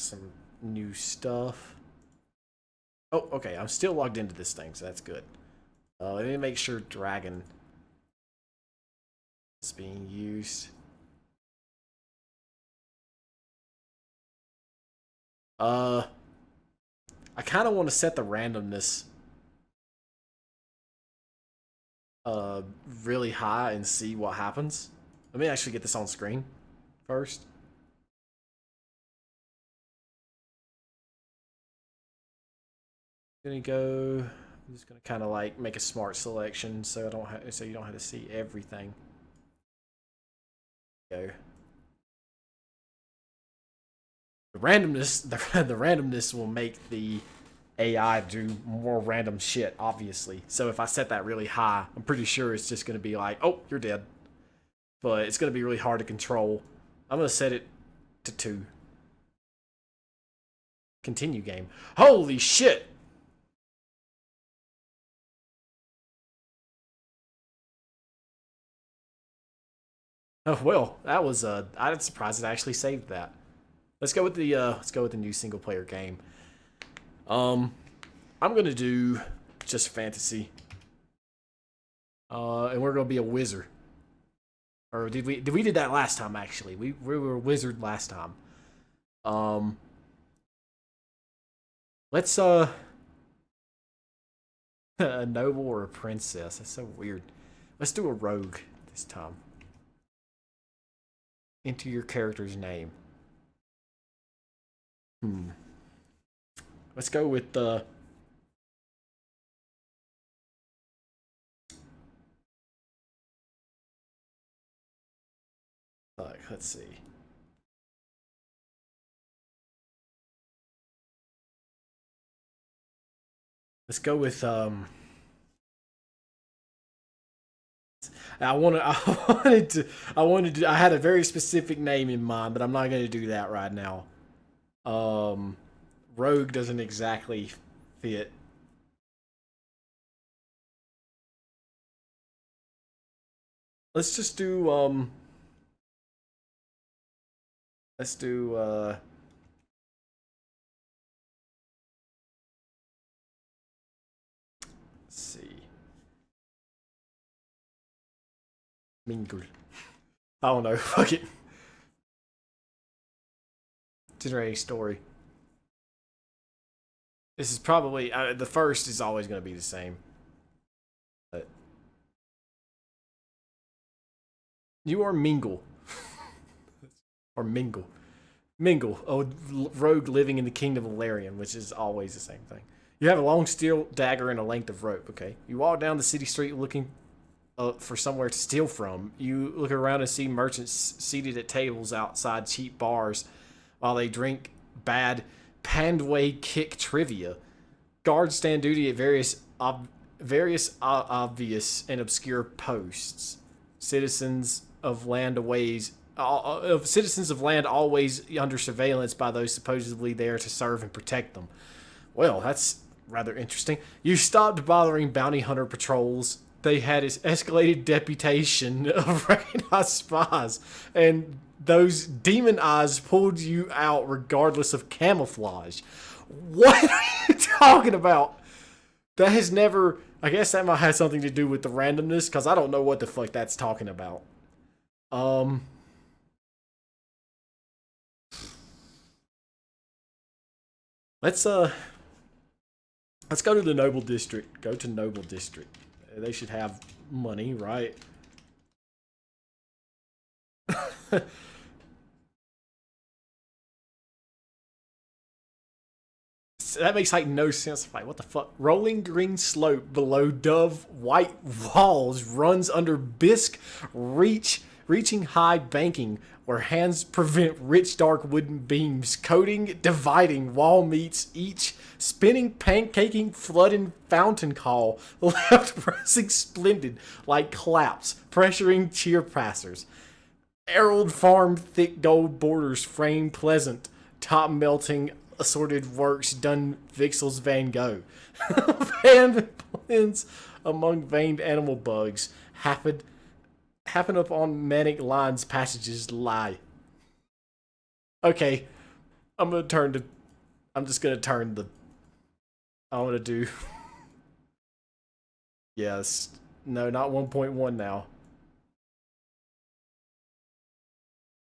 some new stuff. Oh, okay. I'm still logged into this thing, so that's good. Let me make sure Dragon is being used. I kind of want to set the randomness really high and see what happens. Let me actually get this on screen first. Gonna go. I'm just gonna kind of like make a smart selection so so you don't have to see everything. Go. The randomness, the randomness will make the AI do more random shit, obviously. So if I set that really high, I'm pretty sure it's just gonna be like, oh, you're dead. But it's gonna be really hard to control. I'm gonna set it to 2. Continue game. Holy shit! Oh well, that was I'm surprised it actually saved that. Let's go with the new single player game. I'm gonna do just fantasy. And we're gonna be a wizard. Or did we did that last time actually? We were a wizard last time. Let's a noble or a princess. That's so weird. Let's do a rogue this time. Enter your character's name. Let's go with the. Let's see. Let's go with I had a very specific name in mind, but I'm not gonna do that right now. Rogue doesn't exactly fit. Let's just do let's do let's see. Mingle. I don't know. Fuck it. Generating story. This is probably the first is always going to be the same. But you are Mingle. Or Mingle. Mingle, a rogue living in the kingdom of Larian, which is always the same thing. You have a long steel dagger and a length of rope, okay? You walk down the city street looking for somewhere to steal from. You look around and see merchants seated at tables outside cheap bars while they drink bad Pandway kick trivia. Guards stand duty at various obvious and obscure posts. Citizens of land always under surveillance by those supposedly there to serve and protect them. Well, that's rather interesting. You stopped bothering bounty hunter patrols. They had this escalated deputation of recognized spies, and those demon eyes pulled you out regardless of camouflage. What are you talking about? That has never... I guess that might have something to do with the randomness, because I don't know what the fuck that's talking about. Let's go to the Noble District. Go to Noble District. They should have money, right? That makes like no sense. Like, what the fuck? Rolling green slope below dove white walls runs under bisque reaching high banking where hands prevent rich dark wooden beams coating dividing wall meets each spinning pancaking flooding fountain call left pressing splendid like claps pressuring cheer passers. Herald farm thick gold borders frame pleasant top melting assorted works done Vixel's Van Gogh. Van blends among veined animal bugs happen upon manic lines passages lie. Okay, I'm gonna turn to. I'm just gonna turn the. I'm gonna do. Yes. No, not 1.1 now.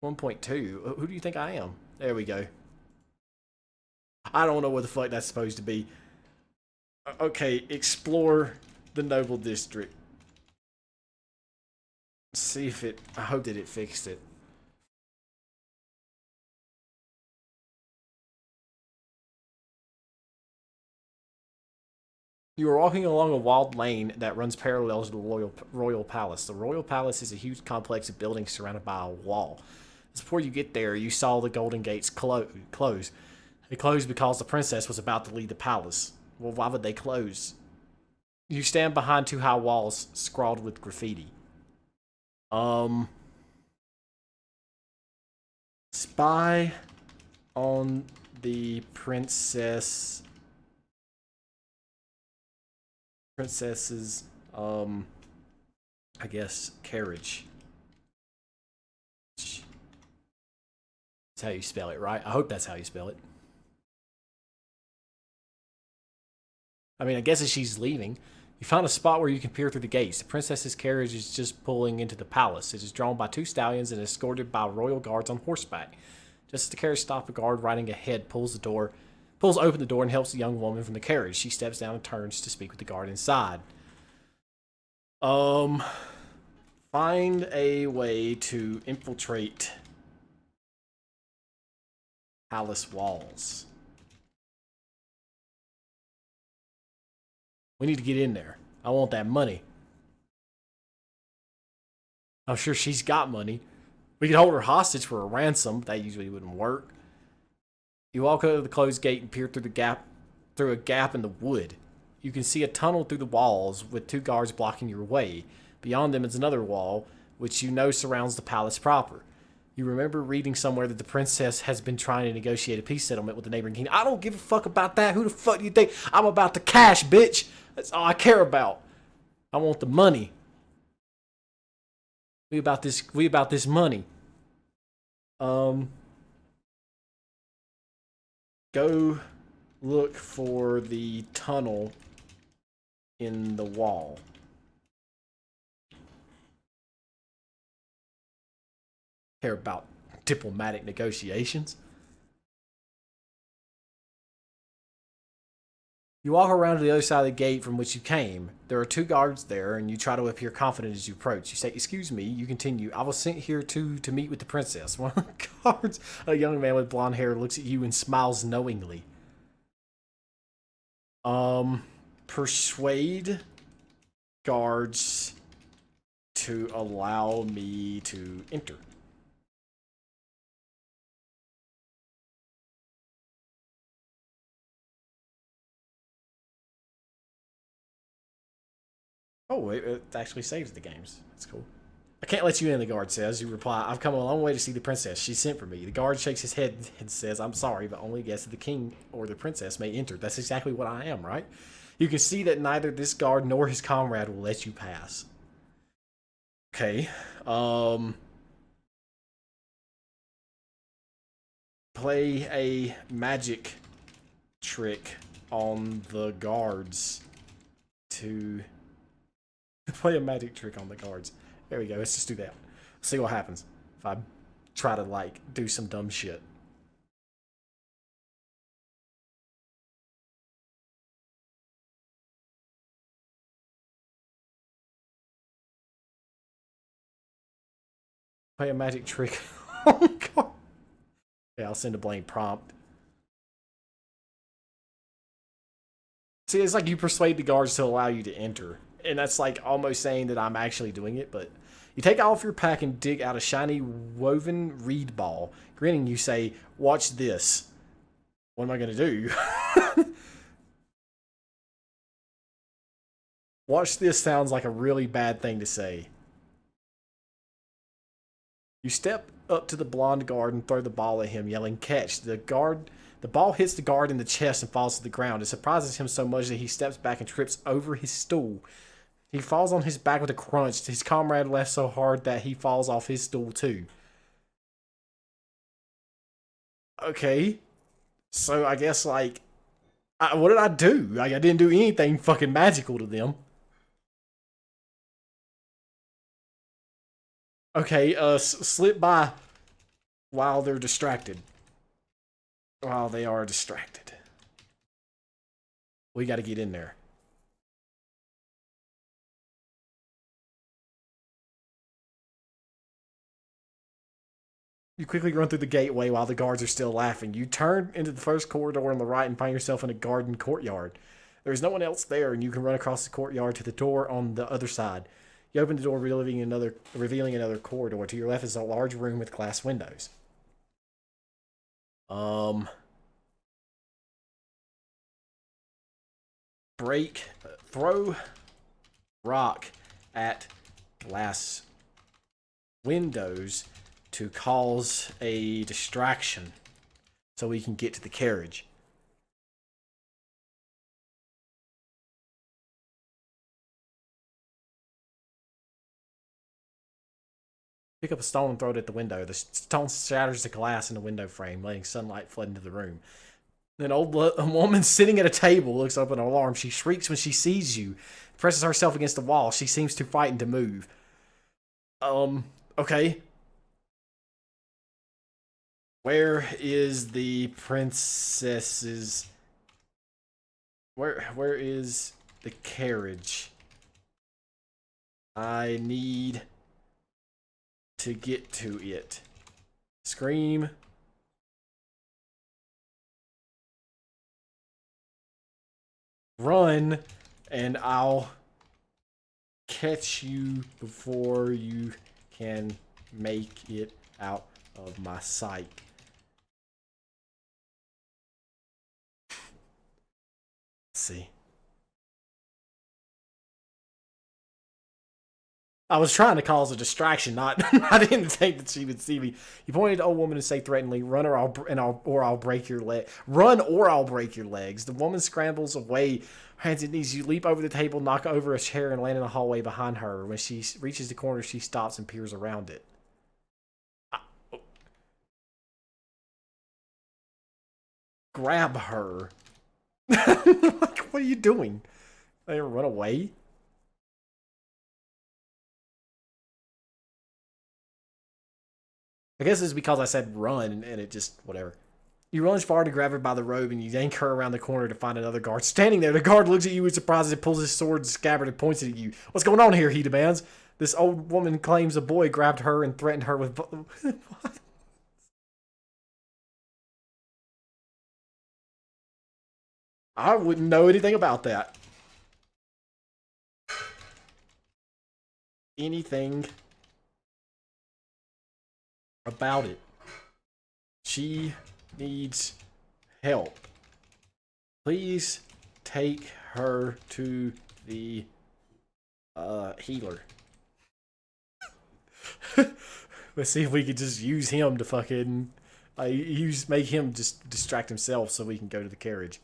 1.2. Who do you think I am? There we go. I don't know what the fuck that's supposed to be. Okay, explore the Noble District. See if it. I hope that it fixed it. You are walking along a walled lane that runs parallel to the Royal Palace. The Royal Palace is a huge complex of buildings surrounded by a wall. Just before you get there, you saw the Golden Gates close. They closed because the princess was about to leave the palace. Well, why would they close? You stand behind two high walls scrawled with graffiti. Spy on the princess's, I guess, carriage. That's how you spell it, right? I hope that's how you spell it. I mean, I guess as she's leaving, you found a spot where you can peer through the gates. The princess's carriage is just pulling into the palace. It is drawn by two stallions and escorted by royal guards on horseback. Just as the carriage stops, a guard riding ahead pulls open the door and helps the young woman from the carriage. She steps down and turns to speak with the guard inside. Find a way to infiltrate palace walls. We need to get in there. I want that money. I'm sure she's got money. We could hold her hostage for a ransom, but that usually wouldn't work. You walk over to the closed gate and peer through a gap in the wood. You can see a tunnel through the walls with two guards blocking your way. Beyond them is another wall, which you know surrounds the palace proper. You remember reading somewhere that the princess has been trying to negotiate a peace settlement with the neighboring kingdom. I don't give a fuck about that. Who the fuck do you think? I'm about the cash, bitch. That's all I care about. I want the money. We about this money. Go look for the tunnel in the wall. Care about diplomatic negotiations. You walk around to the other side of the gate from which you came. There are two guards there, and you try to appear confident as you approach. You say, "Excuse me," you continue. "I was sent here to meet with the princess." One of the guards, a young man with blonde hair, looks at you and smiles knowingly. Persuade guards to allow me to enter. Oh, it actually saves the games. That's cool. "I can't let you in," the guard says. You reply, "I've come a long way to see the princess. She sent for me." The guard shakes his head and says, "I'm sorry, but only guests of the king or the princess may enter." That's exactly what I am, right? You can see that neither this guard nor his comrade will let you pass. Okay. Play a magic trick on the guards to... Play a magic trick on the guards. There we go. Let's just do that. See what happens if I try to, like, do some dumb shit. Play a magic trick. Oh, God. Yeah, I'll send a blank prompt. See, it's like you persuade the guards to allow you to enter. And that's like almost saying that I'm actually doing it, but you take off your pack and dig out a shiny woven reed ball. Grinning, you say, "Watch this." What am I going to do? Watch this sounds like a really bad thing to say. You step up to the blonde guard and throw the ball at him, yelling, "Catch." The ball hits the guard in the chest and falls to the ground. It surprises him so much that he steps back and trips over his stool. He falls on his back with a crunch. His comrade laughs so hard that he falls off his stool too. Okay. So I guess, like, what did I do? Like, I didn't do anything fucking magical to them. Okay, slip by while they're distracted. While they are distracted. We gotta get in there. You quickly run through the gateway while the guards are still laughing. You turn into the first corridor on the right and find yourself in a garden courtyard. There is no one else there, and you can run across the courtyard to the door on the other side. You open the door, revealing another corridor. To your left is a large room with glass windows. Throw rock at glass windows to cause a distraction so we can get to the carriage. Pick up a stone and throw it at the window. The stone shatters the glass in the window frame, letting sunlight flood into the room. A woman sitting at a table looks up in alarm. She shrieks when she sees you, presses herself against the wall. She seems too frightened to move. Okay. Where is the princess's... Where is the carriage? I need to get to it. Scream. Run, and I'll catch you before you can make it out of my sight. Let's see. I was trying to cause a distraction, not. I didn't think that she would see me. You pointed to the old woman and say threateningly, "Run, or I'll break your leg. Run, or I'll break your legs." The woman scrambles away, hands and knees. You leap over the table, knock over a chair, and land in the hallway behind her. When she reaches the corner, she stops and peers around it. Grab her. Like, what are you doing? They run away. I guess it's because I said run, and it just, whatever. You run as far to grab her by the robe, and you yank her around the corner to find another guard standing there. The guard looks at you with surprise and pulls his sword scabbard and points it at you. What's going on here, he demands. This old woman claims a boy grabbed her and threatened her with... What? I wouldn't know anything about that. Anything about it. She needs help. Please take her to the healer. Let's see if we could just use him to fucking make him just distract himself so we can go to the carriage.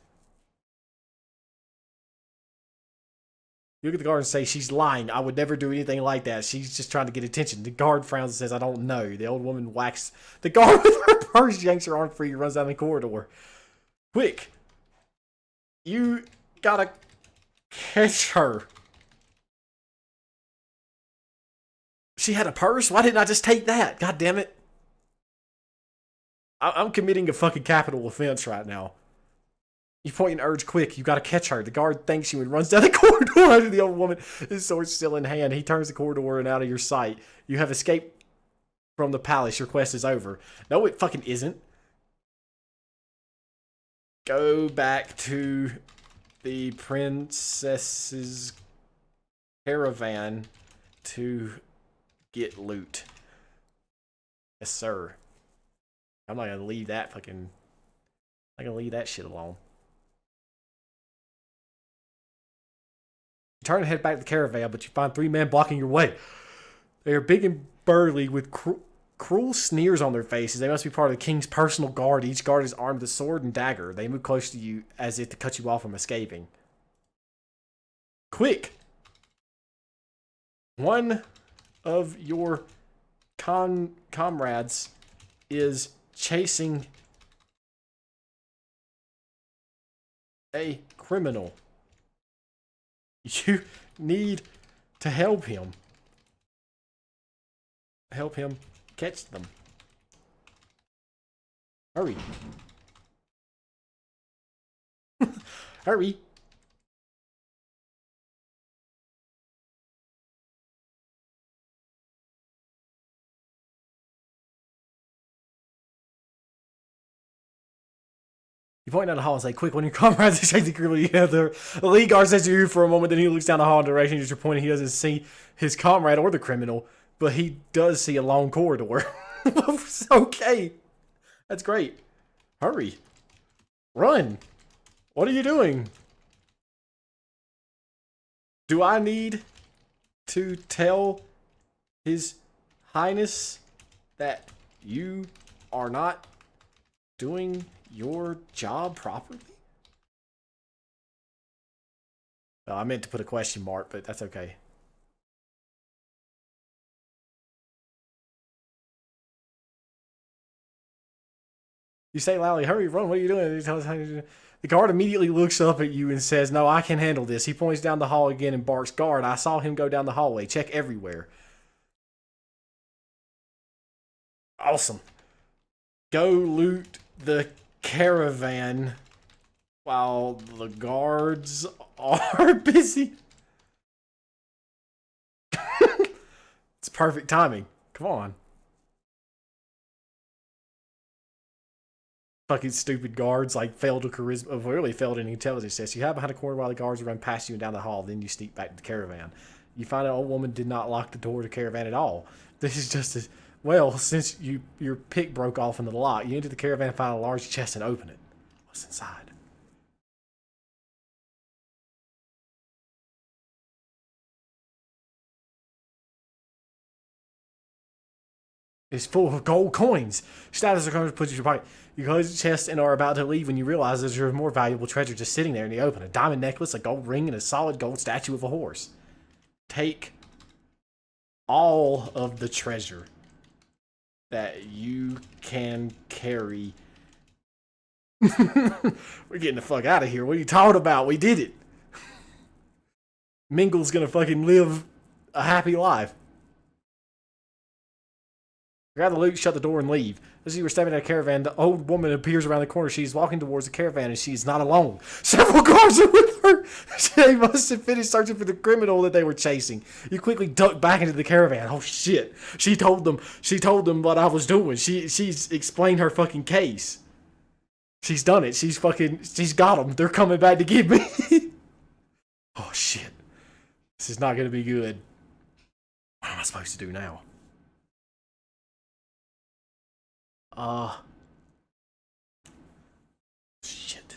You look at the guard and say, "She's lying. I would never do anything like that. She's just trying to get attention." The guard frowns and says, "I don't know." The old woman whacks the guard with her purse, yanks her arm free, and runs down the corridor. Quick! You gotta catch her. She had a purse? Why didn't I just take that? God damn it. I'm committing a fucking capital offense right now. You point and urge, "Quick, you gotta catch her." The guard thanks you and runs down the corridor after the old woman, his sword still in hand. He turns the corridor and out of your sight. You have escaped from the palace. Your quest is over. No, it fucking isn't. Go back to the princess's caravan to get loot. Yes, sir. I'm not gonna leave that fucking... I'm not gonna leave that shit alone. You turn and head back to the caravan, but you find 3 men blocking your way. They are big and burly with cruel sneers on their faces. They must be part of the king's personal guard. Each guard is armed with a sword and dagger. They move close to you as if to cut you off from escaping. Quick! One of your comrades is chasing a criminal. You need to help him. Help him catch them. Hurry. Hurry. You point down the hall and say, quick, when your comrades exchange the criminal, you have the lead guard says to you for a moment, then he looks down the hall in the direction you're pointing. He doesn't see his comrade or the criminal, but he does see a long corridor. Okay. That's great. Hurry. Run. What are you doing? Do I need to tell His Highness that you are not doing your job properly? Well, I meant to put a question mark, but that's okay. You say loudly, hurry, run, what are you doing? The guard immediately looks up at you and says, no, I can handle this. He points down the hall again and barks, guard, I saw him go down the hallway. Check everywhere. Awesome. Go loot the caravan while the guards are busy. It's perfect timing. Come on. Fucking stupid guards like failed a charisma, really failed an intelligence test. You hide behind a corner while the guards run past you and down the hall. Then you sneak back to the caravan. You find an old woman did not lock the door to the caravan at all. This is just as well, since your pick broke off into the lock. You enter the caravan, find a large chest, and open it. What's inside? It's full of gold coins. Status comes puts in your pocket. You close the chest and are about to leave when you realize there's a more valuable treasure just sitting there in the open. A diamond necklace, a gold ring, and a solid gold statue of a horse. Take all of the treasure that you can carry. We're getting the fuck out of here. What are you talking about? We did it. Mingle's gonna fucking live a happy life. Grab the loot, shut the door, and leave. As you were stepping in a caravan, the old woman appears around the corner. She's walking towards the caravan, and she's not alone. Several guards are with her. They must have finished searching for the criminal that they were chasing. You quickly duck back into the caravan. Oh shit! She told them what I was doing. She's explained her fucking case. She's done it. She's got them. They're coming back to get me. Oh shit! This is not gonna be good. What am I supposed to do now? Shit.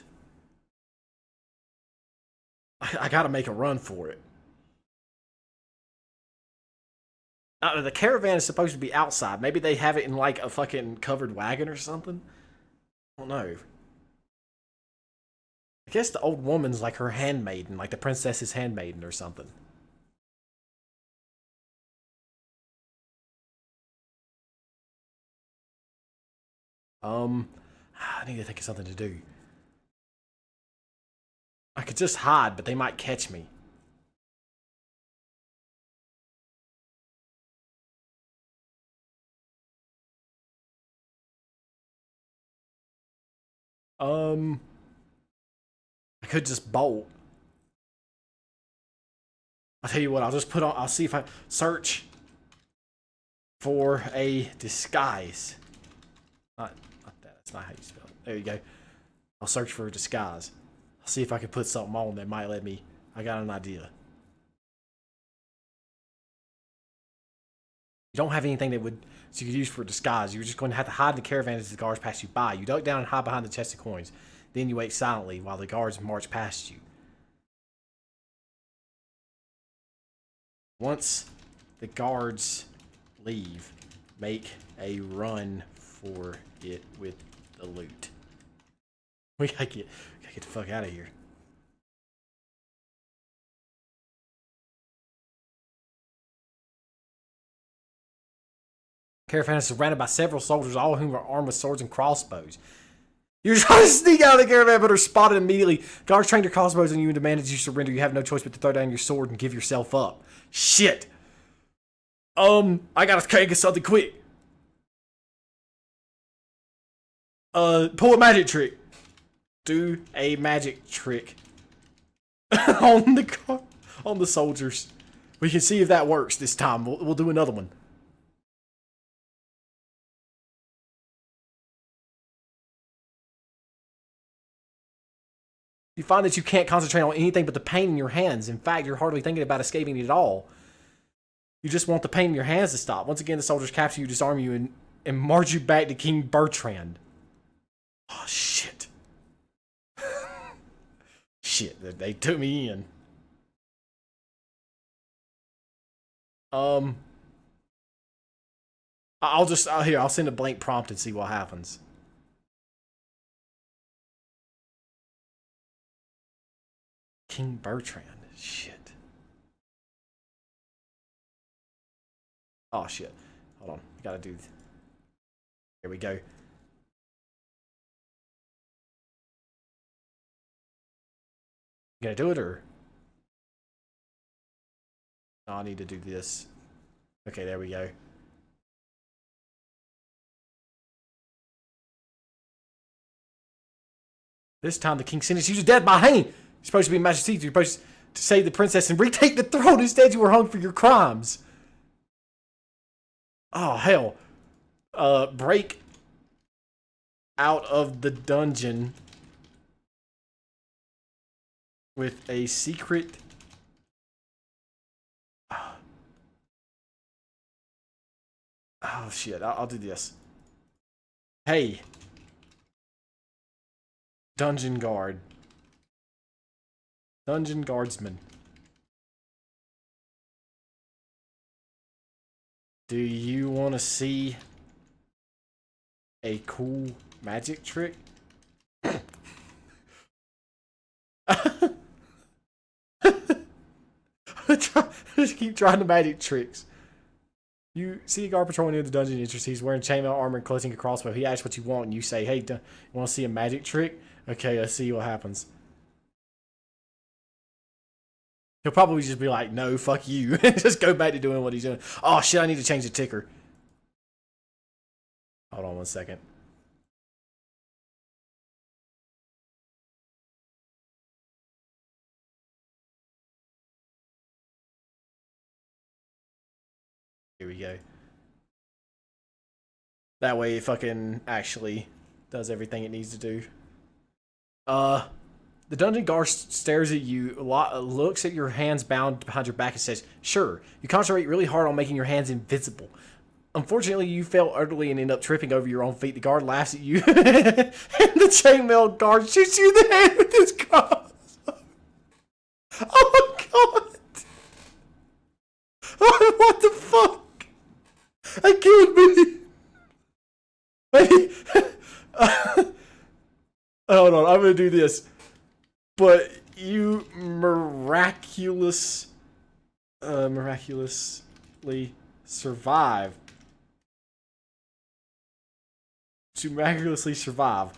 I gotta make a run for it. The caravan is supposed to be outside. Maybe they have it in like a fucking covered wagon or something. I don't know. I guess the old woman's like her handmaiden, like the princess's handmaiden or something. I need to think of something to do. I could just hide, but they might catch me. I could just bolt. I'll tell you what, I'll see if I search for a disguise. Not that, that's not how you spell it. There you go. I'll search for a disguise. I'll see if I can put something on that might let me. I got an idea. You don't have anything that you could use for a disguise. You're just going to have to hide in the caravan as the guards pass you by. You duck down and hide behind the chest of coins. Then you wait silently while the guards march past you. Once the guards leave, make a run for it with the loot. We gotta get the fuck out of here. Caravan is surrounded by several soldiers, all of whom are armed with swords and crossbows. You're trying to sneak out of the caravan, but are spotted immediately. Guards trained their crossbows on you and demanded you surrender. You have no choice but to throw down your sword and give yourself up. Shit. I gotta think of something quick. Pull a magic trick. Do a magic trick on the soldiers. We can see if that works this time. We'll do another one. You find that you can't concentrate on anything but the pain in your hands. In fact, you're hardly thinking about escaping it at all. You just want the pain in your hands to stop. Once again, the soldiers capture you, disarm you, and march you back to King Bertrand. Oh, shit. Shit, they took me in. I'll send a blank prompt and see what happens. King Bertrand. Shit. Oh, shit. Hold on. Gotta do... Here we go. You gonna do it, or... No, I need to do this. Okay, there we go. This time the king sentenced you to death by hanging. You're supposed to be majesty. You're supposed to save the princess and retake the throne. Instead, you were hung for your crimes. Oh, hell. Break out of the dungeon with a secret... Oh, shit. I'll do this. Hey. Dungeon guard. Dungeon guardsman. Do you want to see a cool magic trick? Just keep trying the magic tricks. You see a guard patrolling near the dungeon entrance. He's wearing chainmail armor and clutching a crossbow. He asks what you want, and you say, hey, you want to see a magic trick? Okay, let's see what happens. He'll probably just be like, no, fuck you. Just go back to doing what he's doing. Oh, shit, I need to change the ticker. Hold on 1 second. Here we go. That way it fucking actually does everything it needs to do. The dungeon guard stares at you, looks at your hands bound behind your back and says, sure, you concentrate really hard on making your hands invisible. Unfortunately, you fail utterly and end up tripping over your own feet. The guard laughs at you, and the chainmail guard shoots you in the head with his crossbow. Oh my god! Oh, what the fuck? I killed me! Hold on, I'm gonna do this. But you miraculously survive. To miraculously survive.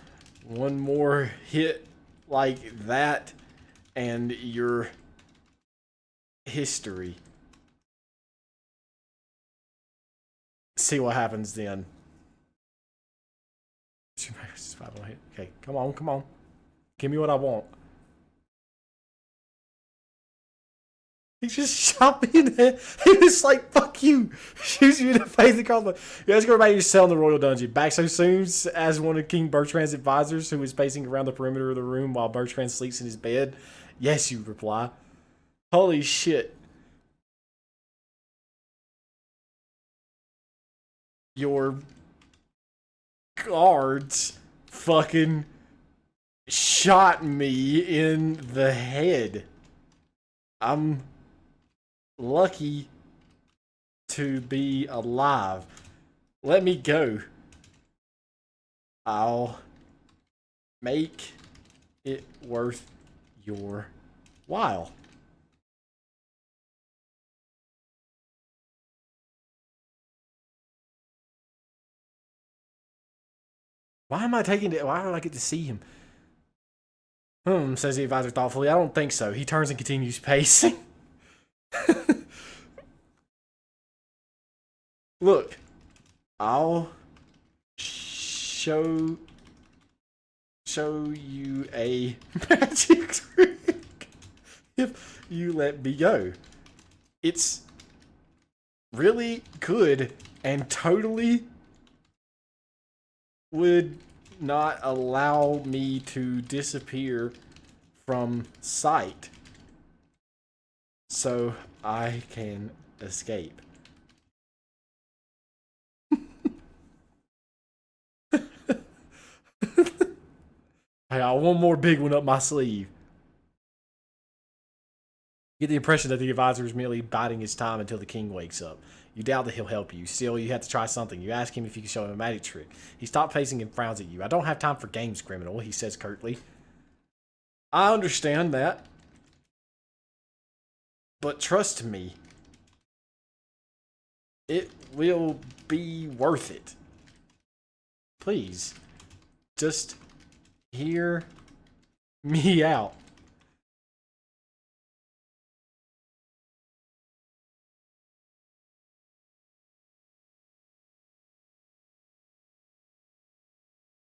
One more hit like that, and your history. See what happens then. Okay, come on, come on. Give me what I want. He just shot me in the head. He was like, fuck you. Shoots you in the face and calls me. You guys go back to your cell in the royal dungeon. Back so soon as one of King Bertrand's advisors who is pacing around the perimeter of the room while Bertrand sleeps in his bed. Yes, you reply. Holy shit. Your guards fucking shot me in the head. I'm lucky to be alive. Let me go. I'll make it worth your while. Why am I taking it? Why do I get to see him? Says the advisor thoughtfully. I don't think so. He turns and continues pacing. Look, I'll show you a magic trick if you let me go. It's really good and totally would not allow me to disappear from sight so I can escape. I got one more big one up my sleeve. You get the impression that the advisor is merely biding his time until the king wakes up. You doubt that he'll help you. Still, you have to try something. You ask him if you can show him a magic trick. He stops pacing and frowns at you. I don't have time for games, criminal, he says curtly. I understand that. But trust me, it will be worth it. Please, just hear me out.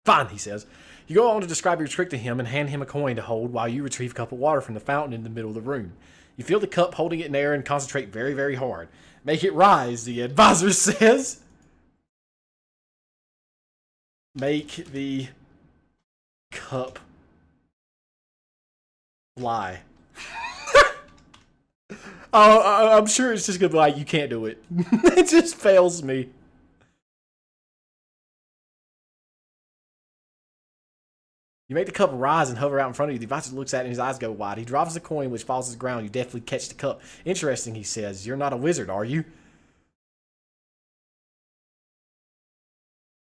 Fine, he says. You go on to describe your trick to him and hand him a coin to hold while you retrieve a cup of water from the fountain in the middle of the room. You fill the cup, holding it in air, and concentrate very, very hard. Make it rise, the advisor says. Make the cup fly. Oh, I'm sure it's just gonna be like, you can't do it. It just fails me. You make the cup rise and hover out in front of you. The advisor looks at it and his eyes go wide. He drops the coin, which falls to the ground. You deftly catch the cup. Interesting, he says. You're not a wizard, are you?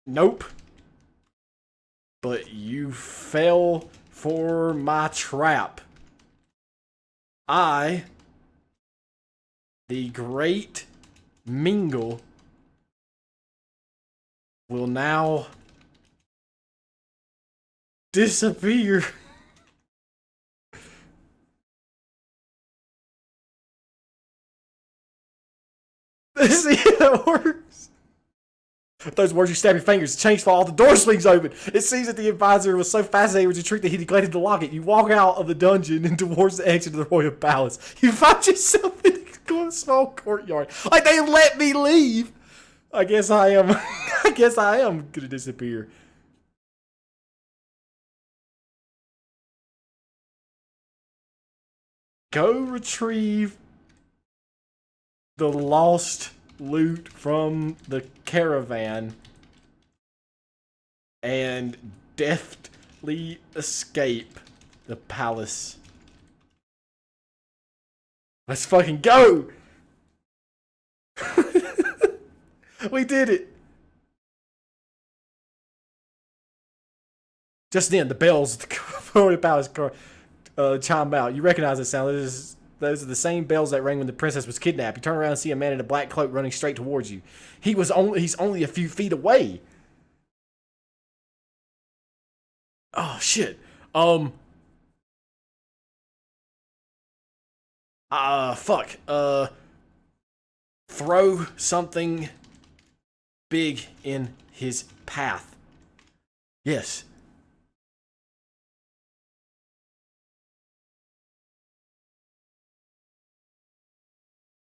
Nope. But you fell for my trap. I, the great Mingle, will now disappear. See how it works? With those words, you stab your fingers. The chains fall. The door swings open. It seems that the advisor was so fascinated with the trick that he neglected to lock it. You walk out of the dungeon and towards the exit of the royal palace. You find yourself in a small courtyard. Like, they let me leave. I guess I am. I guess I am gonna disappear. Go retrieve the lost loot from the caravan and deftly escape the palace. Let's fucking go! We did it! Just then, the bells at the royal palace chime out. You recognize the sound. Those are the same bells that rang when the princess was kidnapped. You turn around and see a man in a black cloak running straight towards you. He's only a few feet away. Oh shit. Fuck. Throw something big in his path. Yes.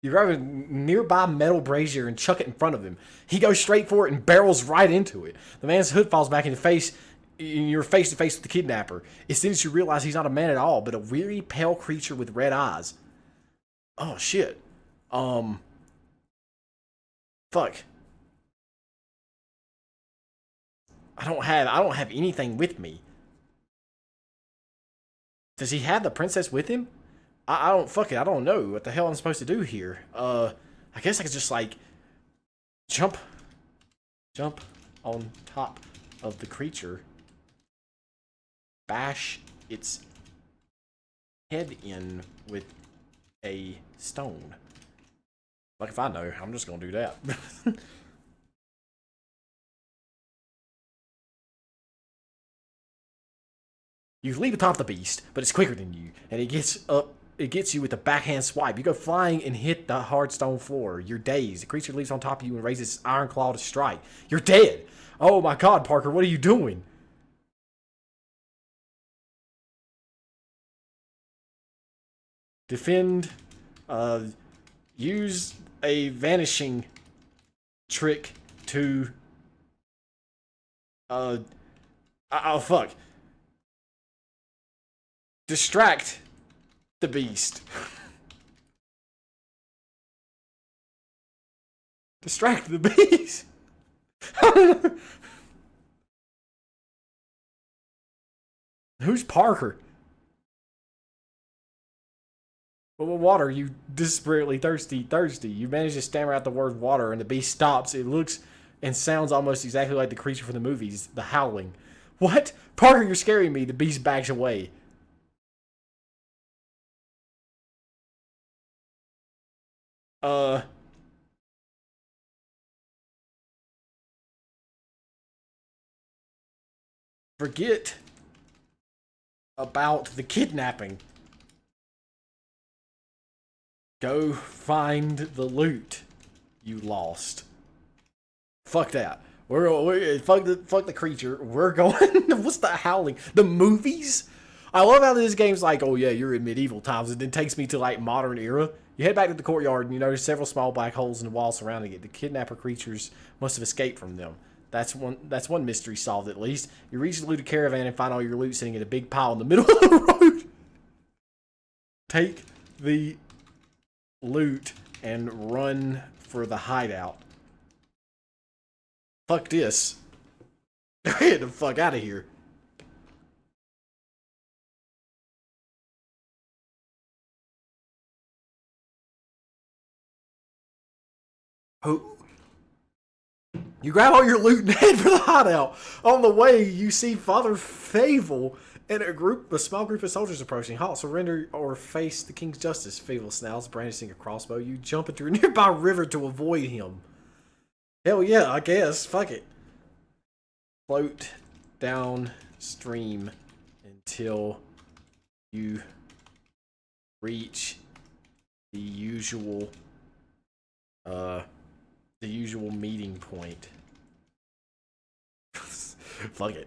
You grab a nearby metal brazier and chuck it in front of him. He goes straight for it and barrels right into it. The man's hood falls back in your face, and you're face to face with the kidnapper. As soon as you realize he's not a man at all, but a weary, pale creature with red eyes. Oh shit. Fuck. I don't have anything with me. Does he have the princess with him? I don't, fuck it, I don't know what the hell I'm supposed to do here. I guess I could just, like, jump on top of the creature, bash its head in with a stone. Like, if I know, I'm just gonna do that. You leap atop the beast, but it's quicker than you, and it gets up. It gets you with a backhand swipe. You go flying and hit the hard stone floor. You're dazed. The creature leaps on top of you and raises its iron claw to strike. You're dead. Oh my God, Parker, what are you doing? Defend. Use a vanishing trick to. Oh fuck. Distract the beast. Distract the beast. Who's Parker? Well, water, you desperately thirsty. You manage to stammer out the word water, and the beast stops. It looks and sounds almost exactly like the creature from the movies, the howling. What? Parker, you're scaring me. The beast backs away. Forget about the kidnapping. Go find the loot you lost. Fuck that. We're fuck the creature. We're going. What's the howling? The movies. I love how this game's like, oh yeah, you're in medieval times, and then takes me to like modern era. You head back to the courtyard and you notice several small black holes in the wall surrounding it. The kidnapper creatures must have escaped from them. That's one mystery solved at least. You reach the looted caravan and find all your loot sitting in a big pile in the middle of the road. Take the loot and run for the hideout. Fuck this. Get the fuck out of here. Oh. You grab all your loot and head for the hideout. On the way, you see Father Favel and a small group of soldiers approaching. Halt, surrender, or face the king's justice. Favel snarls, brandishing a crossbow. You jump into a nearby river to avoid him. Hell yeah, I guess. Fuck it. Float downstream until you reach the usual meeting point. Fuck it.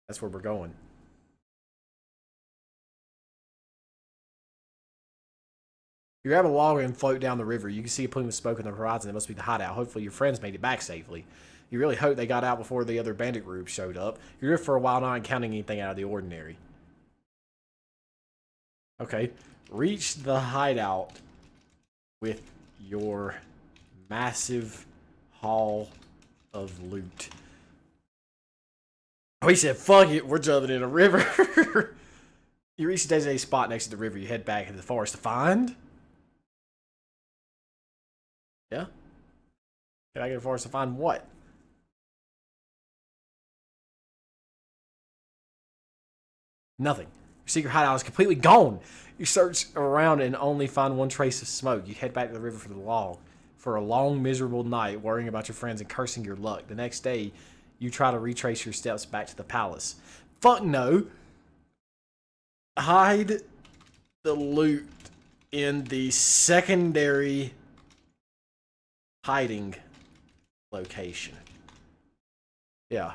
That's where we're going. You grab a log and float down the river. You can see a plume of smoke on the horizon. It must be the hideout. Hopefully your friends made it back safely. You really hope they got out before the other bandit group showed up. You're here for a while, not encountering anything out of the ordinary. Okay. Reach the hideout with your massive haul of loot. Oh, he said, fuck it, we're jumping in a river. You reach the designated spot next to the river. You head back into the forest to find. Yeah? Head back into the forest to find what? Nothing. Your secret hideout is completely gone. You search around and only find one trace of smoke. You head back to the river for the log. For a long, miserable night, worrying about your friends and cursing your luck. The next day, you try to retrace your steps back to the palace. Fuck no. Hide the loot in the secondary hiding location. Yeah,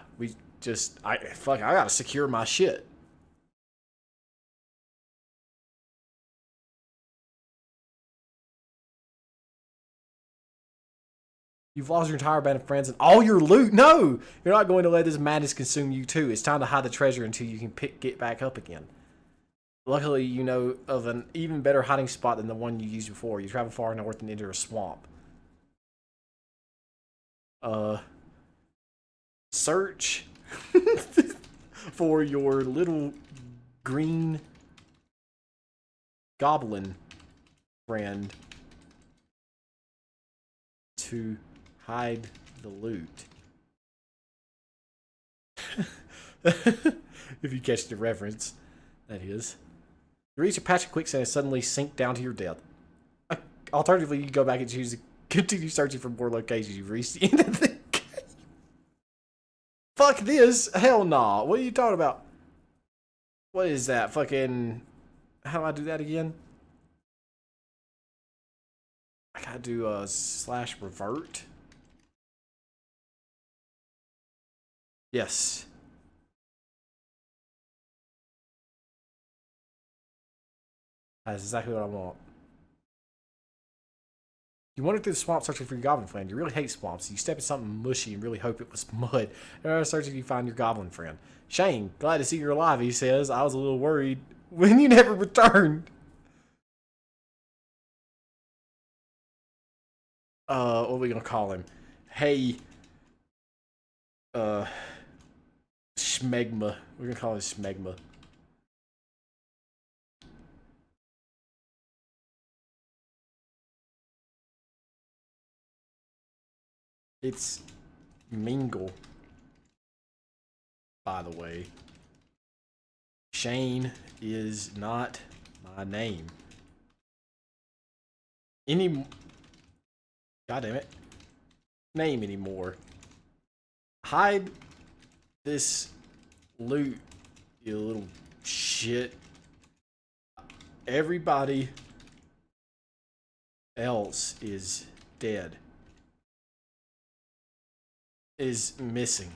I gotta secure my shit. You've lost your entire band of friends and all your loot. No! You're not going to let this madness consume you too. It's time to hide the treasure until you can get back up again. Luckily, you know of an even better hiding spot than the one you used before. You travel far north and enter a swamp. Search for your little green goblin friend to hide the loot. If you catch the reference, that is. You reach a patch of quicksand and suddenly sink down to your death. Alternatively, you go back and choose to continue searching for more locations. You've reached the end of the game. Fuck this. Hell nah. What are you talking about? What is that? Fucking... How do I do that again? I gotta do a slash revert. Yes. That's exactly what I want. You wander through the swamp searching for your goblin friend. You really hate swamps. You step in something mushy and really hope it was mud. You're searching, you find your goblin friend. Shane, glad to see you're alive, he says. I was a little worried when you never returned. What are we gonna call him? Hey, Schmegma. We're gonna call him Schmegma. It's Mingle, by the way. Shane is not my name. God damn it. Name anymore. Hide this loot, you little shit. Everybody else is dead. Is missing.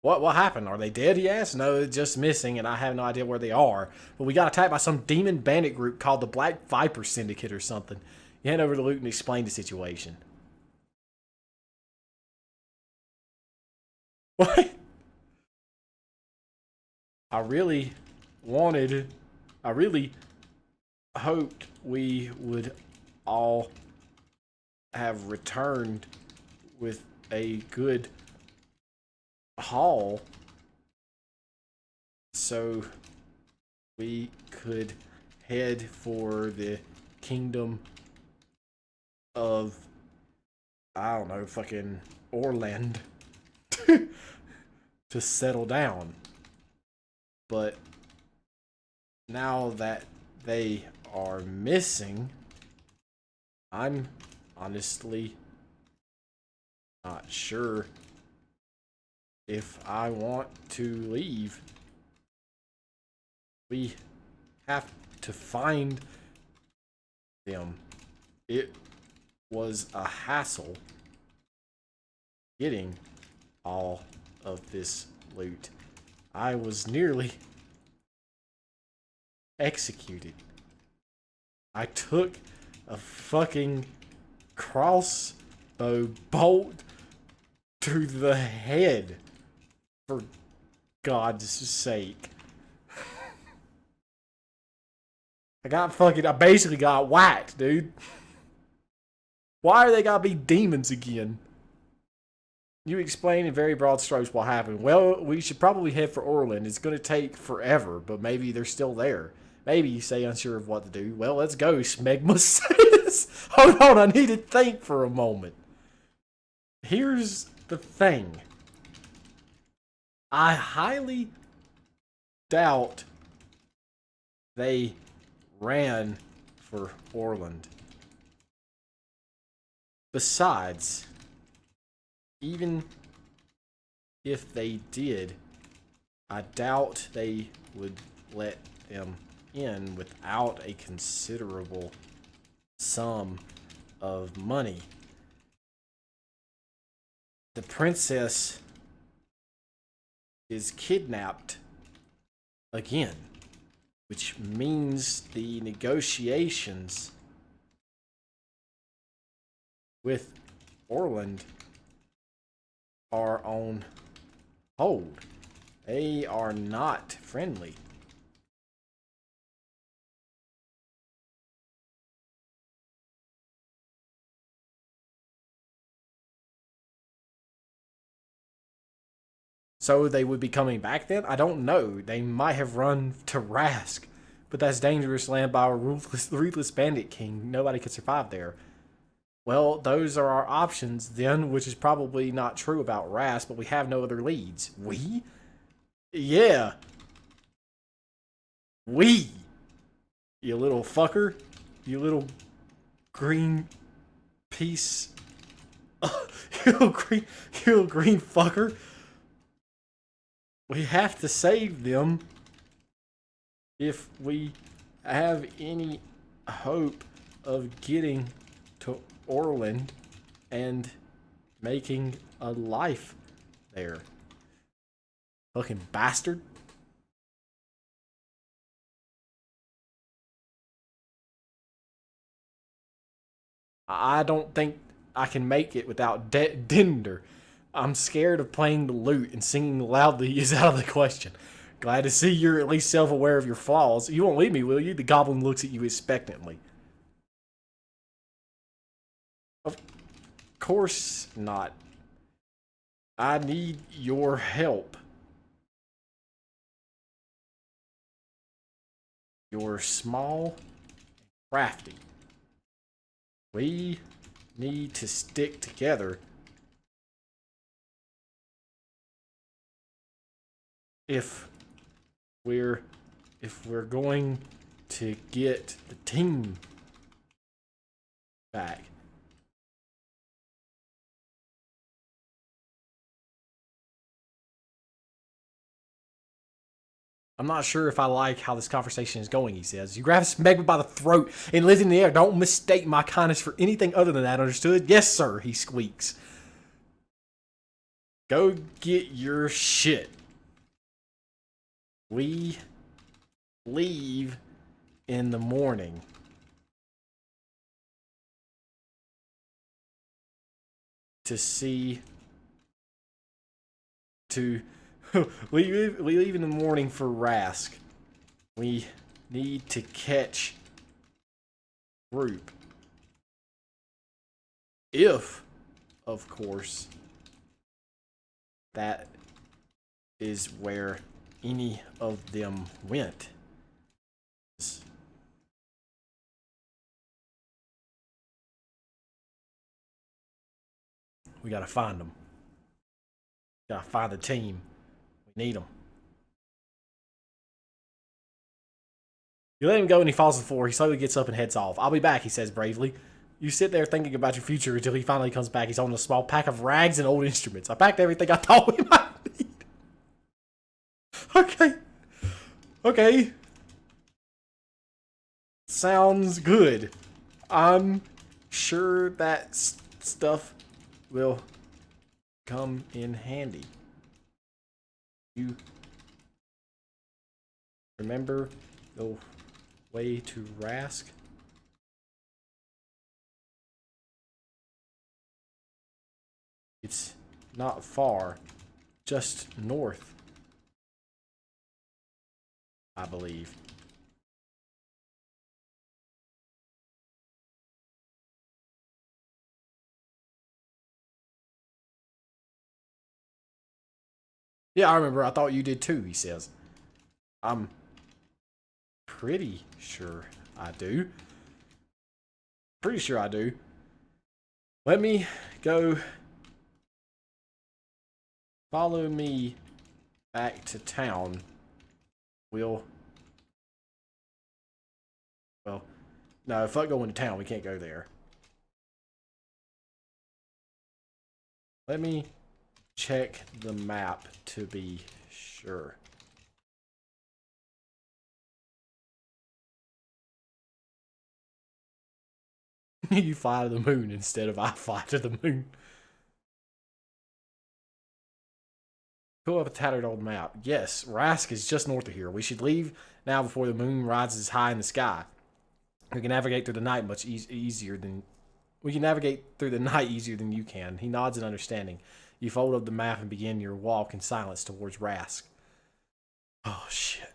What happened? Are they dead, he asked? No, just missing, and I have no idea where they are. But we got attacked by some demon bandit group called the Black Viper Syndicate or something. You hand over the loot and explain the situation. What? I really hoped we would all have returned with a good haul so we could head for the kingdom of, I don't know, fucking Orland to settle down. But now that they are missing, I'm honestly not sure if I want to leave. We have to find them. It was a hassle getting all of this loot. I was nearly executed. I took a fucking crossbow bolt to the head. For God's sake. I basically got whacked, dude. Why are they gotta be demons again? You explain in very broad strokes what happened. Well, we should probably head for Orland. It's gonna take forever, but maybe they're still there. Maybe you say unsure of what to do. Well, let's go, Smegma says. Hold on, I need to think for a moment. Here's the thing. I highly doubt they ran for Orland. Besides, even if they did, I doubt they would let them in without a considerable sum of money. The princess is kidnapped again, which means the negotiations with Orland are on hold. They are not friendly. So they would be coming back then? I don't know. They might have run to Rask. But that's dangerous land by a ruthless bandit king. Nobody could survive there. Well, those are our options then, which is probably not true about Rask, but we have no other leads. We? Yeah. We. You little fucker. You little green piece. You little green fucker. We have to save them if we have any hope of getting to Orland and making a life there. Fucking bastard. I don't think I can make it without Dinder. I'm scared of playing the lute, and singing loudly is out of the question. Glad to see you're at least self-aware of your flaws. You won't leave me, will you? The goblin looks at you expectantly. Of course not. I need your help. You're small and crafty. We need to stick together if we're going to get the team back. I'm not sure if I like how this conversation is going, he says. You grab Smegma by the throat and lift him in the air. Don't mistake my kindness for anything other than that, understood? Yes, sir, he squeaks. Go get your shit. We leave in the morning. To see... we leave in the morning for Rask. We need to catch group. If, of course, that is where any of them went. We gotta find them. Gotta find the team. We need them. You let him go and he falls to the floor. He slowly gets up and heads off. I'll be back, he says bravely. You sit there thinking about your future until he finally comes back. He's holding a small pack of rags and old instruments. I packed everything I thought we might need. Okay. Okay. Sounds good. I'm sure that stuff will come in handy. You remember the way to Rask? It's not far, just north, I believe. Yeah, I remember. I thought you did too, he says. I'm pretty sure I do. Pretty sure I do. Let me go. Follow me back to town. Well, no, fuck going to town. We can't go there. Let me check the map to be sure. You fly to the moon instead of I fly to the moon. Pull up a tattered old map. Yes, Rask is just north of here. We should leave now before the moon rises high in the sky. We can navigate through the night much easier than... We can navigate through the night easier than you can. He nods in understanding. You fold up the map and begin your walk in silence towards Rask. Oh, shit.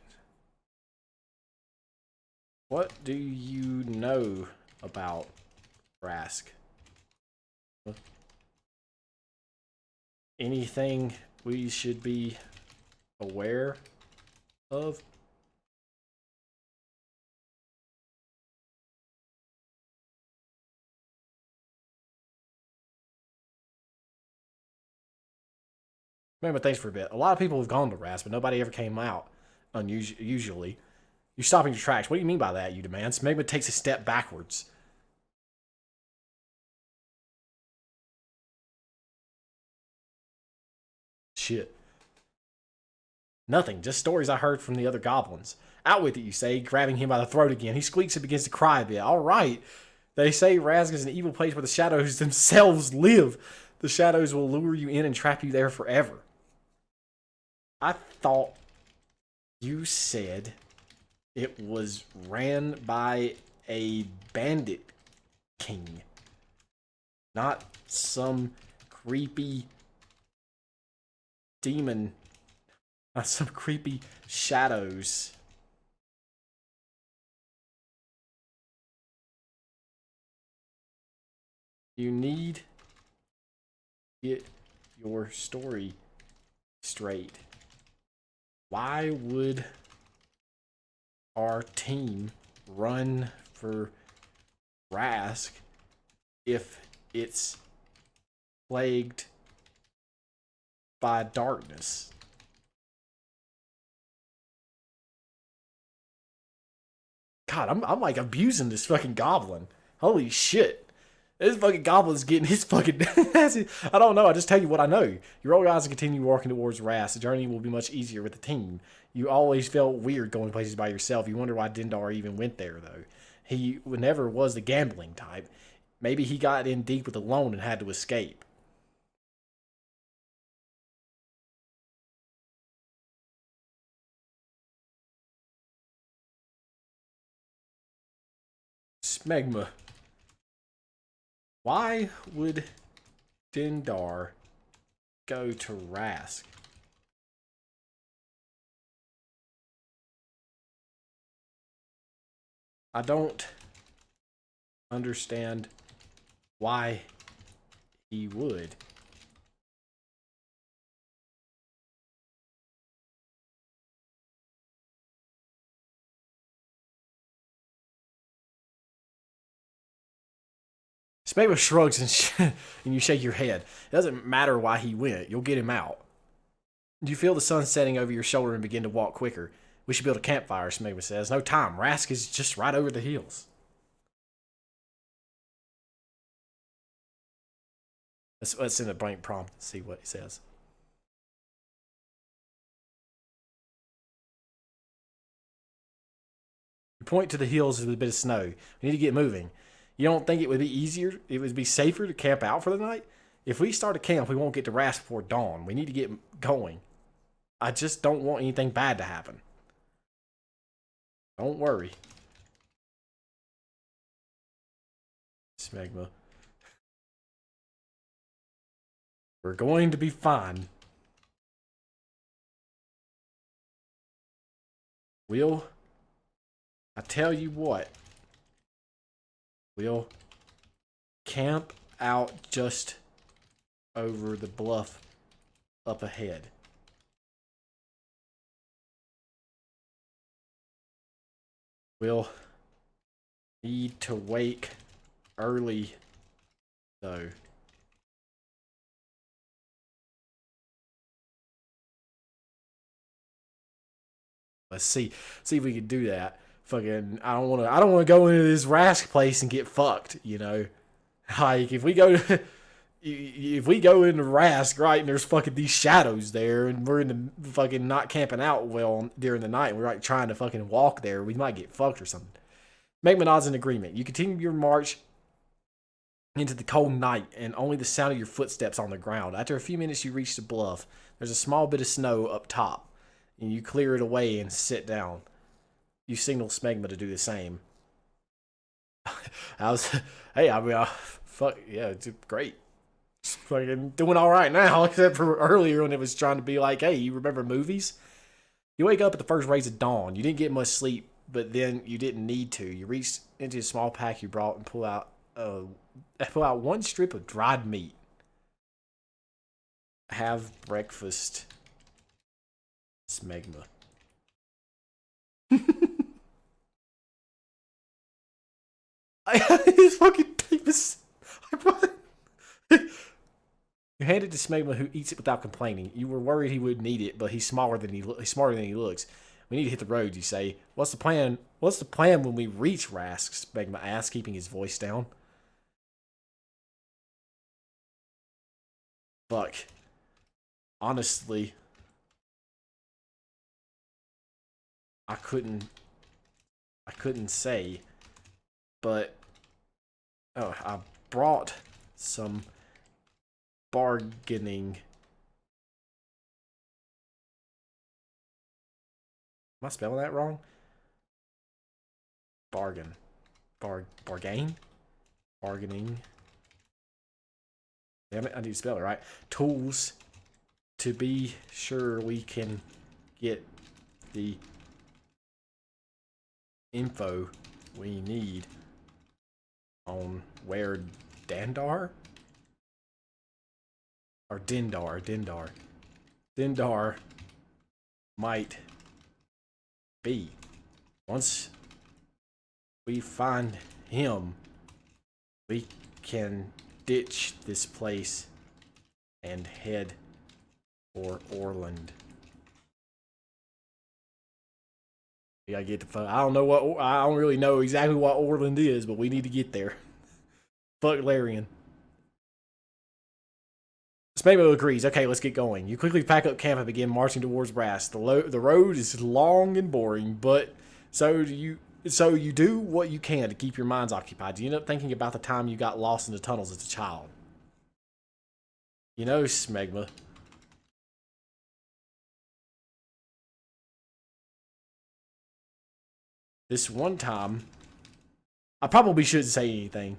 What do you know about Rask? Anything we should be aware of? Remember, thanks for a bit. A lot of people have gone to Rask, but nobody ever came out. Usually. You're stopping your tracks. What do you mean by that, you demand? Smegma takes a step backwards. shit. Nothing, just stories I heard from the other goblins. Out with it, you say, grabbing him by the throat again. He squeaks and begins to cry a bit. All right. They say Razg is an evil place where the shadows themselves live. The shadows will lure you in and trap you there forever. I thought you said it was ran by a bandit king. Not some creepy demon. Not some creepy shadows. You need to get your story straight. Why would our team run for Rask if it's plagued by darkness? God, I'm like abusing this fucking goblin. Holy shit. This fucking goblin's getting his fucking... I don't know. I just tell you what I know. You roll your eyes and continue walking towards Rast. The journey will be much easier with the team. You always felt weird going places by yourself. You wonder why Dindar even went there, though. He never was the gambling type. Maybe he got in deep with the loan and had to escape. Smegma. Why would Dindar go to Rask? I don't understand why he would. Smegma shrugs and you shake your head. It doesn't matter why he went. You'll get him out. You feel the sun setting over your shoulder and begin to walk quicker. We should build a campfire, Smegma says. No time. Rask is just right over the hills. Let's send a blank prompt and see what he says. You point to the hills with a bit of snow. We need to get moving. You don't think it would be easier? It would be safer to camp out for the night? If we start a camp, we won't get to Rask before dawn. We need to get going. I just don't want anything bad to happen. Don't worry. Smegma. We're going to be fine. I tell you what. We'll camp out just over the bluff up ahead. We'll need to wake early, though. Let's see if we can do that. Fucking, I don't want to go into this Rask place and get fucked. You know, like if we go into Rask, right, and there's fucking these shadows there, and we're in the fucking not camping out well during the night, and we're like trying to fucking walk there, we might get fucked or something. Megman nods in agreement. You continue your march into the cold night, and only the sound of your footsteps on the ground. After a few minutes, you reach the bluff. There's a small bit of snow up top, and you clear it away and sit down. You signal Smegma to do the same. Fuck, yeah, it's great. It's fucking doing all right now, except for earlier when it was trying to be like, hey, you remember movies? You wake up at the first rays of dawn. You didn't get much sleep, but then you didn't need to. You reach into a small pack you brought and pull out one strip of dried meat. Have breakfast, Smegma. His fucking tape is... You hand it to Smegma, who eats it without complaining. You were worried he would need it, but he's smarter than he looks. We need to hit the road, you say. What's the plan? What's the plan when we reach Rask? Smegma asks, keeping his voice down. Fuck. Honestly, I couldn't say, but oh, I brought some bargaining. Am I spelling that wrong? Bargain. Bargain? Bargaining. Damn it, I need to spell it right. Tools to be sure we can get the info we need on where Dandar? Or Dindar might be. Once we find him, we can ditch this place and head for Orland. We gotta get the fuck. I don't really know exactly what Orland is, but we need to get there. Fuck Larian. Smegma agrees. Okay, let's get going. You quickly pack up camp and begin marching towards Brass. The road is long and boring, but so you do what you can to keep your minds occupied. You end up thinking about the time you got lost in the tunnels as a child. You know, Smegma. This one time, I probably shouldn't say anything.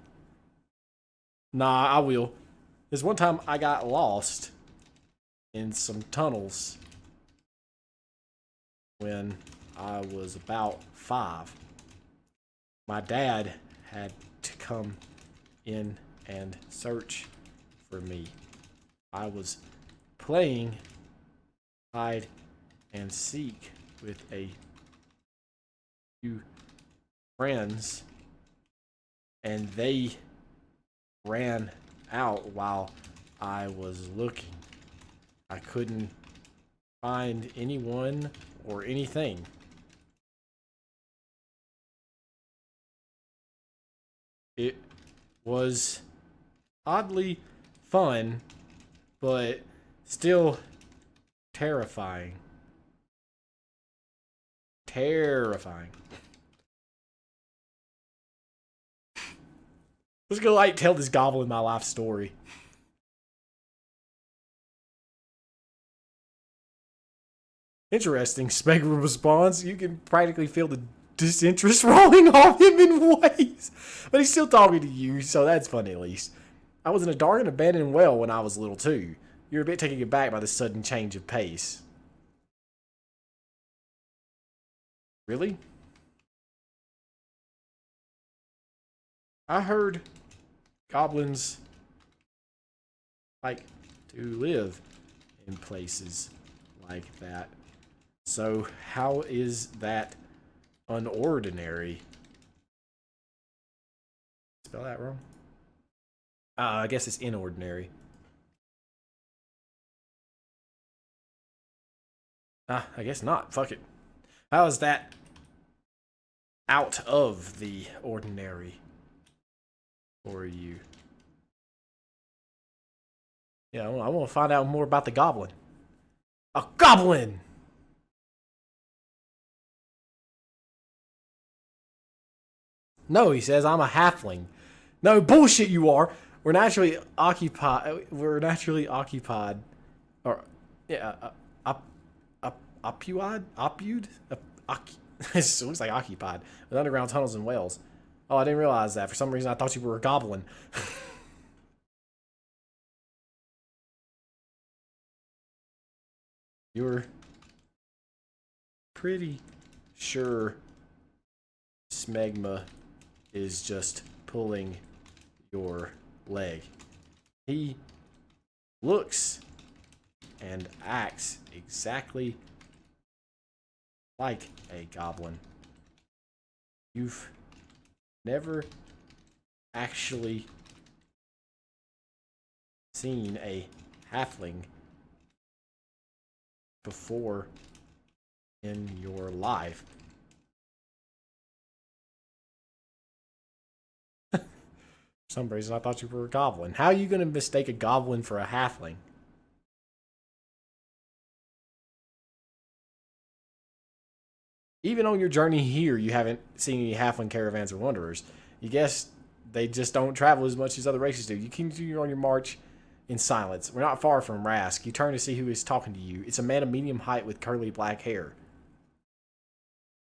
Nah, I will. This one time I got lost in some tunnels when I was about 5. My dad had to come in and search for me. I was playing hide and seek with a few friends, and they ran out while I was looking. I couldn't find anyone or anything. It was oddly fun, but still terrifying. Terrifying. Let's go like tell this goblin my life story. Interesting, Smegma responds. You can practically feel the disinterest rolling off him in ways. But he's still talking to you, so that's funny at least. I was in a dark and abandoned well when I was little too. You're a bit taken aback by the sudden change of pace. Really? I heard goblins like to live in places like that. So how is that unordinary? Spell that wrong? I guess it's inordinary. I guess not. Fuck it. How is that out of the ordinary for you? Yeah, I want to find out more about the goblin. A goblin! No, he says, I'm a halfling. No, bullshit you are. We're naturally occupied. Or, yeah, Opued? It looks like occupied. With underground tunnels in Wales. Oh, I didn't realize that. For some reason, I thought you were a goblin. You're pretty sure Smegma is just pulling your leg. He looks and acts exactly like a goblin. You've never actually seen a halfling before in your life. For some reason, I thought you were a goblin. How are you going to mistake a goblin for a halfling? Even on your journey here, you haven't seen any halfling caravans or wanderers. You guess they just don't travel as much as other races do. You continue on your march in silence. We're not far from Rask. You turn to see who is talking to you. It's a man of medium height with curly black hair.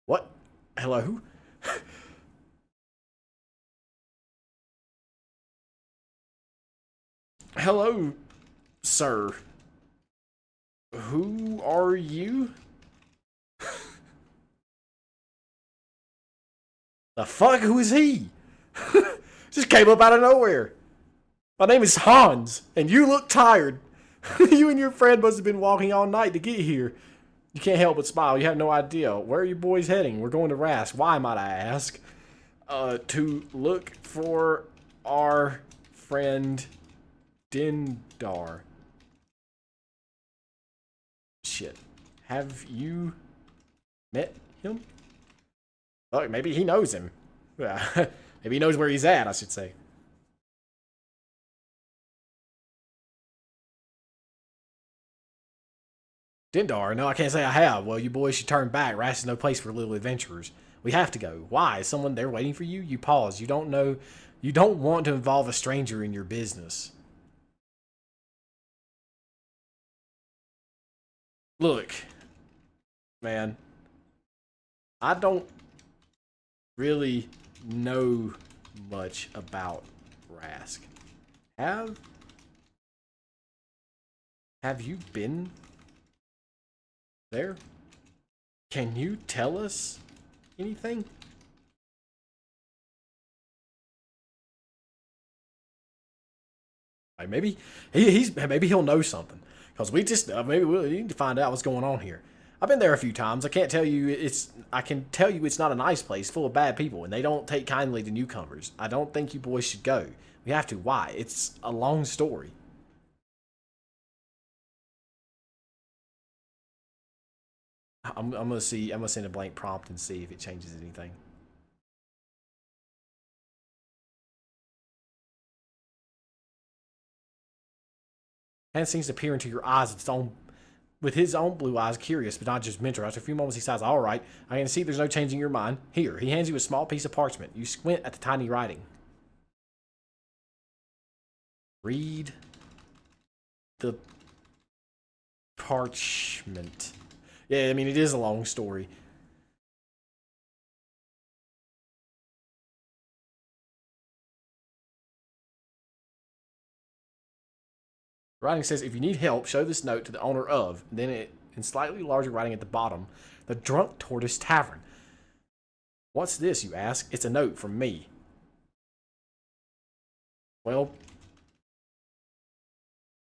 What? Hello? Hello, sir. Who are you? The fuck? Who is he? Just came up out of nowhere. My name is Hans, and you look tired. You and your friend must have been walking all night to get here. You can't help but smile. You have no idea. Where are you boys heading? We're going to Rask. Why, might I ask? To look for our friend Dindar. Shit. Have you met him? Look, maybe he knows him. Maybe he knows where he's at, I should say. Dindar? No, I can't say I have. Well, you boys should turn back. Rast is no place for little adventurers. We have to go. Why? Is someone there waiting for you? You pause. You don't know. You don't want to involve a stranger in your business. Look, man, I don't really know much about Rask. Have have you been there? Can you tell us anything? Like maybe maybe he'll know something. Cause we just maybe we need to find out what's going on here. I've been there a few times. I can't tell you it's. I can tell you it's not a nice place, full of bad people, and they don't take kindly to newcomers. I don't think you boys should go. We have to. Why? It's a long story. I'm gonna see. I'm gonna send a blank prompt and see if it changes anything. And seems to peer into your eyes with his own blue eyes, curious but not judgmental. After a few moments, he sighs. All right, I can see there's no changing your mind. Here, he hands you a small piece of parchment. You squint at the tiny writing. Read the parchment. Yeah, I mean it is a long story. The writing says, if you need help, show this note to the owner of, and then it, in slightly larger writing at the bottom, the Drunk Tortoise Tavern. What's this, you ask? It's a note from me. Well,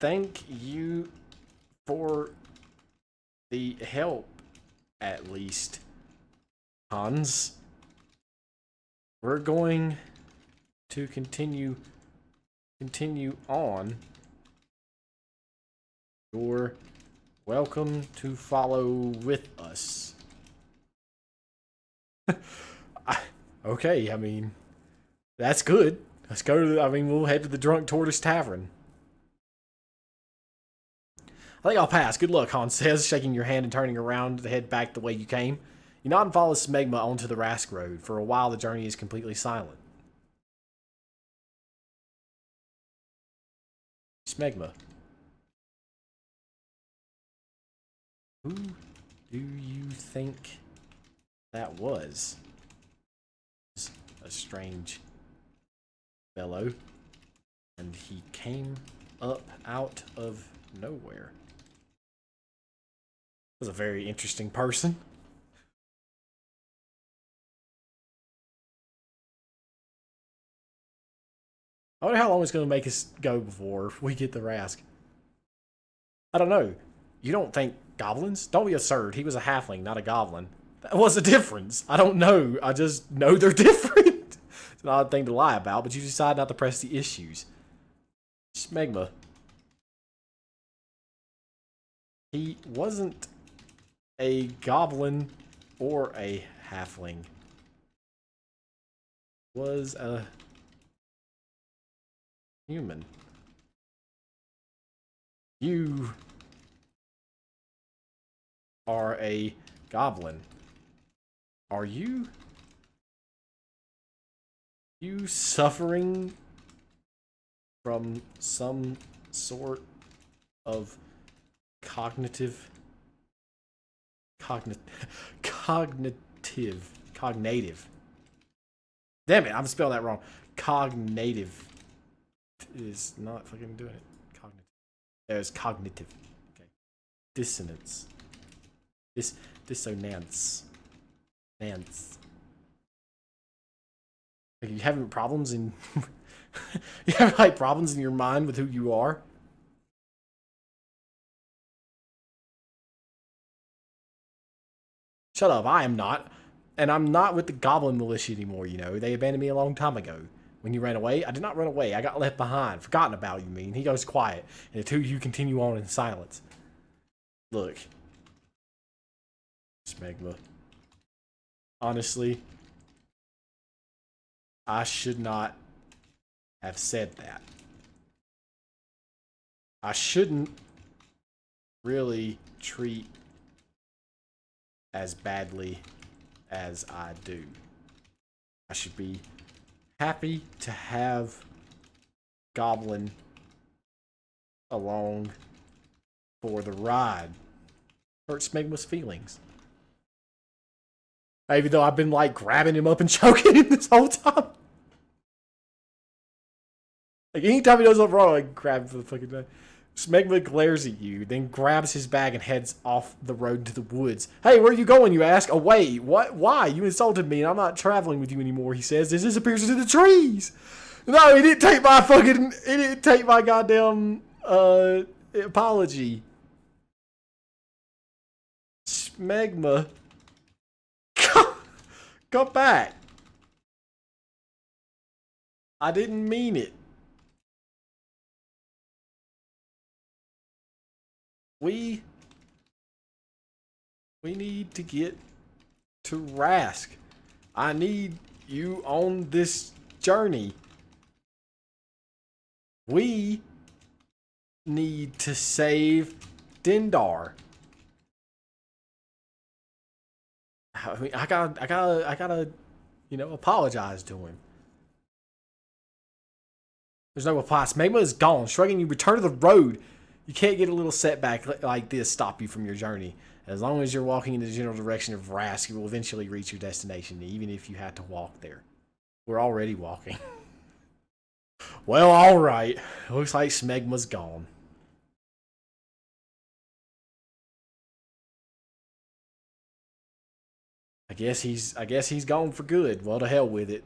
thank you for the help, at least, Hans. We're going to continue on. You're welcome to follow with us. Okay, I mean, that's good. Let's go to I mean, we'll head to the Drunk Tortoise Tavern. I think I'll pass. Good luck, Hans says, shaking your hand and turning around to head back the way you came. You nod and follow Smegma onto the Rask Road. For a while, the journey is completely silent. Smegma. Who do you think that was? A strange fellow. And he came up out of nowhere. Was a very interesting person. I wonder how long it's going to make us go before we get the Rask. I don't know. You don't think goblins? Don't be absurd. He was a halfling, not a goblin. That was a difference. I don't know. I just know they're different. It's an odd thing to lie about, but you decide not to press the issues. Smegma. He wasn't a goblin or a halfling. Was a human. You are a goblin. Are you suffering from some sort of cognitive damn it, I'm spelling that wrong. Cognitive is not fucking doing it. Cognitive. There's cognitive. Okay. Dissonance. Dissonance. Nance. Like, you having problems in you have like problems in your mind with who you are? Shut up, I am not. And I'm not with the Goblin Militia anymore, you know. They abandoned me a long time ago. When you ran away, I did not run away. I got left behind. Forgotten about, you mean. He goes quiet. And the two of you continue on in silence. Look. Smegma. Honestly, I should not have said that. I shouldn't really treat as badly as I do. I should be happy to have Goblin along for the ride. Hurts Smegma's feelings. Even though I've been like grabbing him up and choking him this whole time. Like anytime he does something wrong, I grab him for the fucking day. Smegma glares at you, then grabs his bag and heads off the road to the woods. Hey, where are you going, you ask? Away. What? Why? You insulted me and I'm not traveling with you anymore, he says. This disappears into the trees. No, he didn't take my fucking... He didn't take my goddamn apology. Smegma. Come back. I didn't mean it. We need to get to Rask. I need you on this journey. We need to save Dindar. I mean, I gotta, you know, apologize to him. There's no reply. Smegma is gone. Shrugging, you return to the road. You can't get a little setback like this stop you from your journey. As long as you're walking in the general direction of Rask, you will eventually reach your destination, even if you had to walk there. We're already walking. Well, alright. Looks like Smegma's gone. I guess he's gone for good. Well, to hell with it.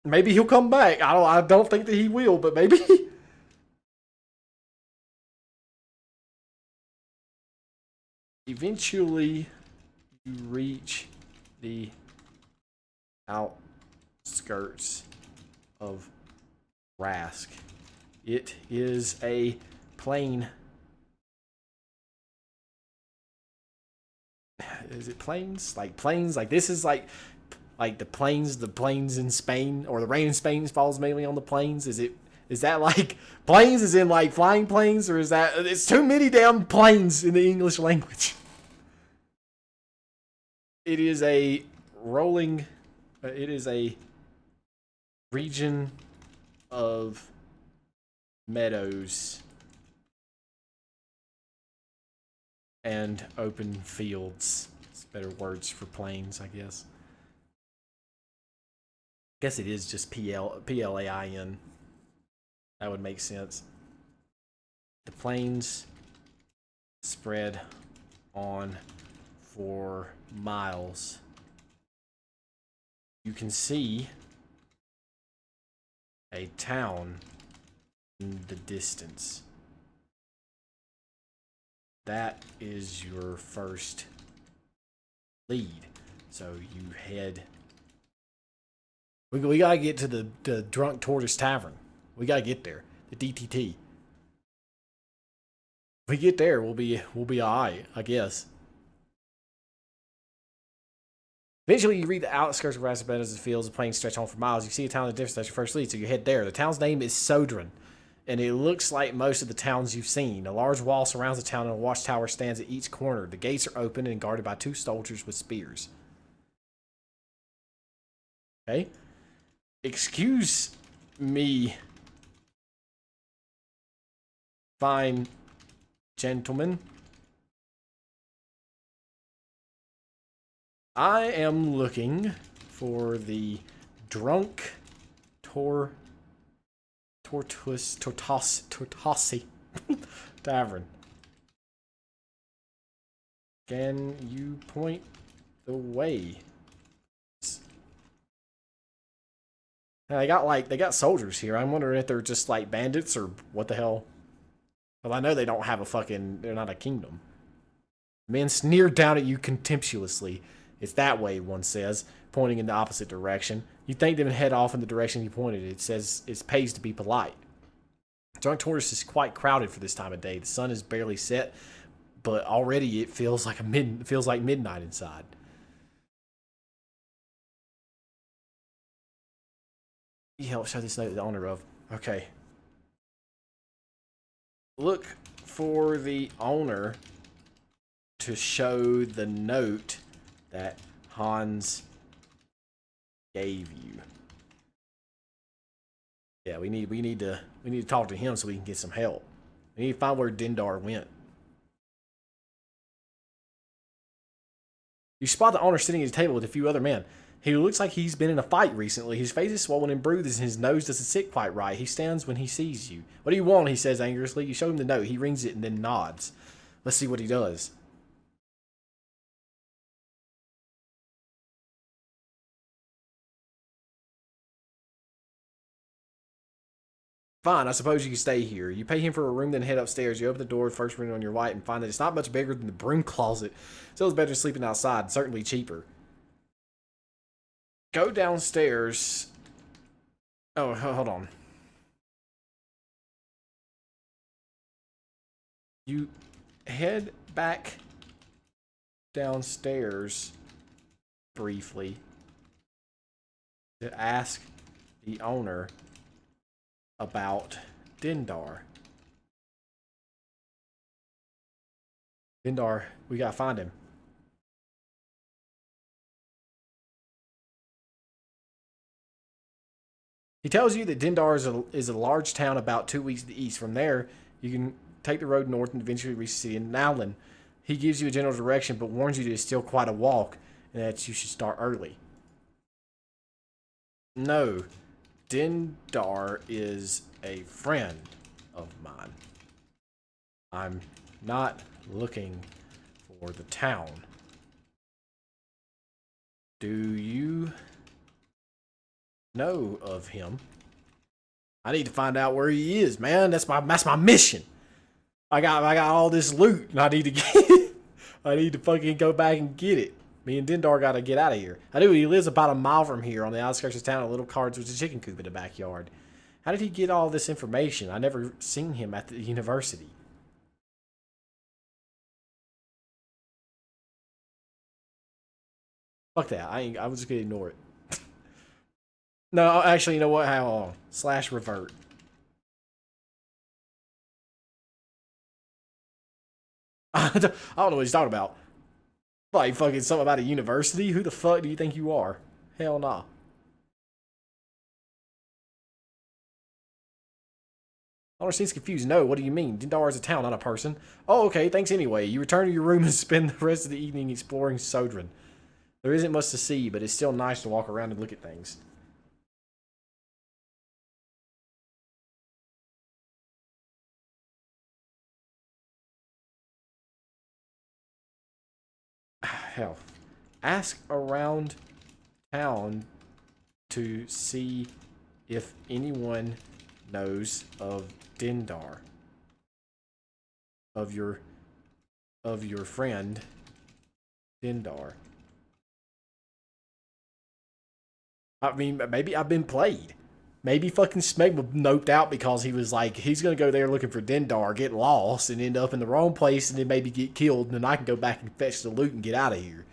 Maybe he'll come back. I don't think that he will, but maybe. Eventually, you reach the outskirts of Rask. It is a plain. Is it plains? Like plains? Like this is like the plains in Spain, or the rain in Spain falls mainly on the plains. Is that like planes as in like flying planes, or is that it's too many damn planes in the English language? It is a rolling. It is a region of meadows and open fields. It's better words for plains, I guess. Guess it is just Plain. That would make sense. The plains spread on for miles. You can see a town in the distance. That is your first lead. So you head. We gotta get to the Drunk Tortoise Tavern. We gotta get there. The DTT. If we get there, we'll be alright, I guess. Eventually, you reach the outskirts of Raspberries and fields. The plains stretch on for miles. You see a town in the distance. That's your first lead, so you head there. The town's name is Sodran. and it looks like most of the towns you've seen. A large wall surrounds the town, and a watchtower stands at each corner. The gates are open and guarded by 2 soldiers with spears. Okay. Excuse me, fine gentlemen. I am looking for the Drunk Tortosi Tavern. Can you point the way? And they got soldiers here. I'm wondering if they're just like bandits or what the hell. Well, I know they don't have they're not a kingdom. Men sneer down at you contemptuously. It's that way, one says, pointing in the opposite direction. You thank them and head off in the direction you pointed. It says it pays to be polite. Drunk Tortoise is quite crowded for this time of day. The sun is barely set, but already it feels like midnight inside. You help show this note to the owner of. Okay. Look for the owner to show the note that Hans gave you. Yeah, we need to talk to him so we can get some help. We need to find where Dindar went. You spot the owner sitting at a table with a few other men. He looks like he's been in a fight recently. His face is swollen and bruised, and his nose doesn't sit quite right. He stands when he sees you. What do you want? He says angrily. You show him the note. He reads it and then nods. Let's see what he does. Fine, I suppose you can stay here. You pay him for a room, then head upstairs. You open the door, first room on your right, and find that it's not much bigger than the broom closet. Still, it's better than sleeping outside, certainly cheaper. Go downstairs. Oh, hold on. You head back downstairs briefly to ask the owner about Dindar. Dindar, we gotta find him. He tells you that Dindar is a large town about 2 weeks to the east. From there, you can take the road north and eventually reach the city in Nowlin. He gives you a general direction, but warns you that it's still quite a walk and that you should start early. No. Dindar is a friend of mine. I'm not looking for the town. Do you know of him? I need to find out where he is, man. That's my mission. I got all this loot and I need to get I need to fucking go back and get it. Me and Dindar gotta get out of here. I knew he lives about a mile from here on the outskirts of town. A little cards with a chicken coop in the backyard. How did he get all this information? I never seen him at the university. Fuck that. I was just gonna ignore it. No, actually, you know what? How long? / revert. I don't know what he's talking about. Like fucking something about a university? Who the fuck do you think you are? Hell nah. Honor seems confused. No, what do you mean? Dindar is a town, not a person. Oh, okay, thanks anyway. You return to your room and spend the rest of the evening exploring Sodren. There isn't much to see, but it's still nice to walk around and look at things. Hell. Ask around town to see if anyone knows of Dindar. Of your friend Dindar. I mean, maybe I've been played. Maybe fucking Smegma noped out because he was like, he's gonna go there looking for Dindar, get lost, and end up in the wrong place, and then maybe get killed, and then I can go back and fetch the loot and get out of here.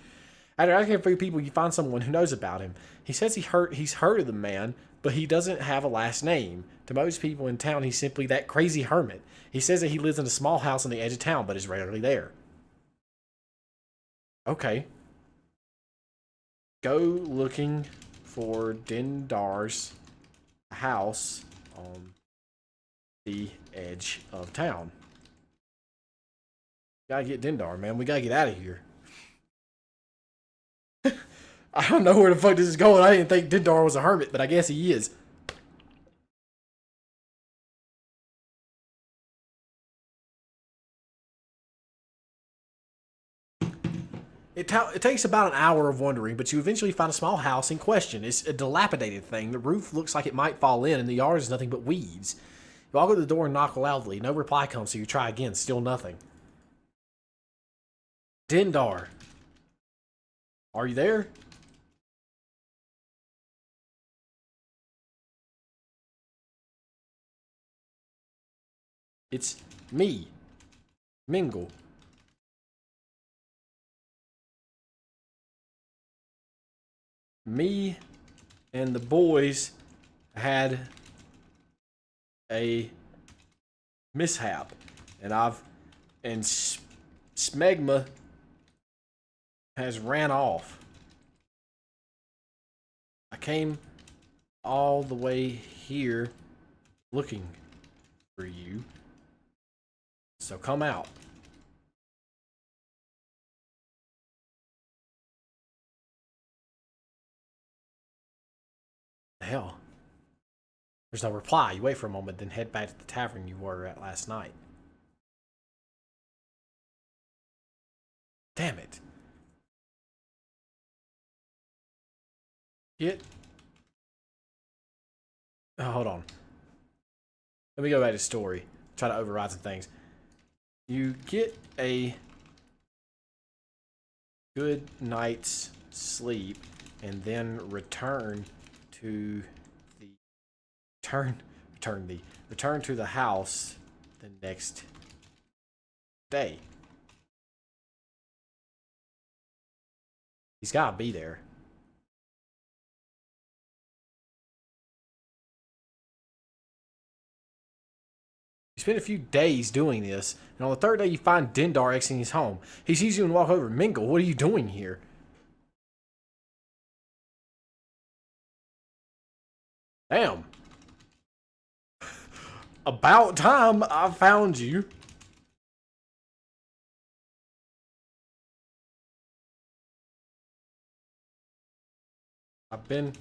After asking for people, you find someone who knows about him. He says he's heard of the man, but he doesn't have a last name. To most people in town, he's simply that crazy hermit. He says that he lives in a small house on the edge of town, but is rarely there. Okay. Go looking for Dendar's house on the edge of town. Gotta get Dendar, man. We gotta get out of here. I don't know where the fuck this is going. I didn't think Dendar was a hermit, but I guess he is. It takes about an hour of wandering, but you eventually find a small house in question. It's a dilapidated thing. The roof looks like it might fall in, and the yard is nothing but weeds. You walk to the door and knock loudly. No reply comes, so you try again. Still nothing. Dendar. Are you there? It's me. Mingle. Me and the boys had a mishap, and Smegma has ran off. I came all the way here looking for you, so come out. The hell? There's no reply. You wait for a moment, then head back to the tavern you were at last night. Damn it. Oh, hold on. Let me go back to the story. Try to override some things. You get a good night's sleep and then return to the house the next day. He's gotta be there. You spend a few days doing this, and on the third day you find Dendar exiting his home. He sees you and walk over. Mingle, what are you doing here? Damn. About time I found you. I've been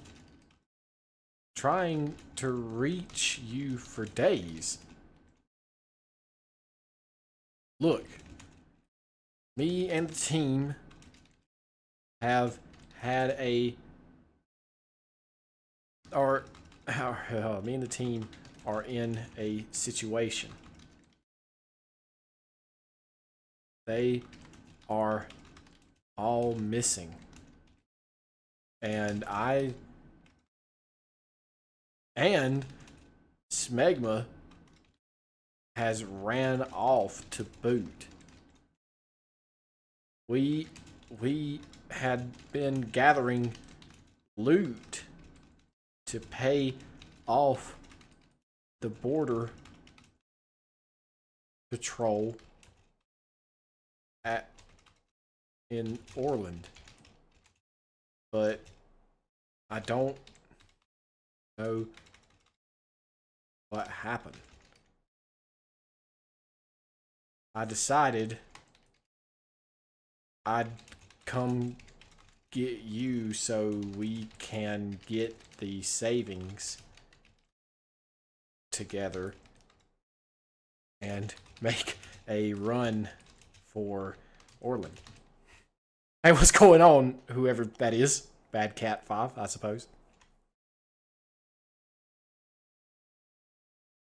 trying to reach you for days. Look, me and the team have had me and the team are in a situation. They are all missing. And Smegma has ran off to boot. We had been gathering loot to pay off the border patrol in Orland. But I don't know what happened. I decided I'd come get you so we can get the savings together and make a run for Orland. Hey, what's going on, whoever that is? Bad Cat 5, I suppose.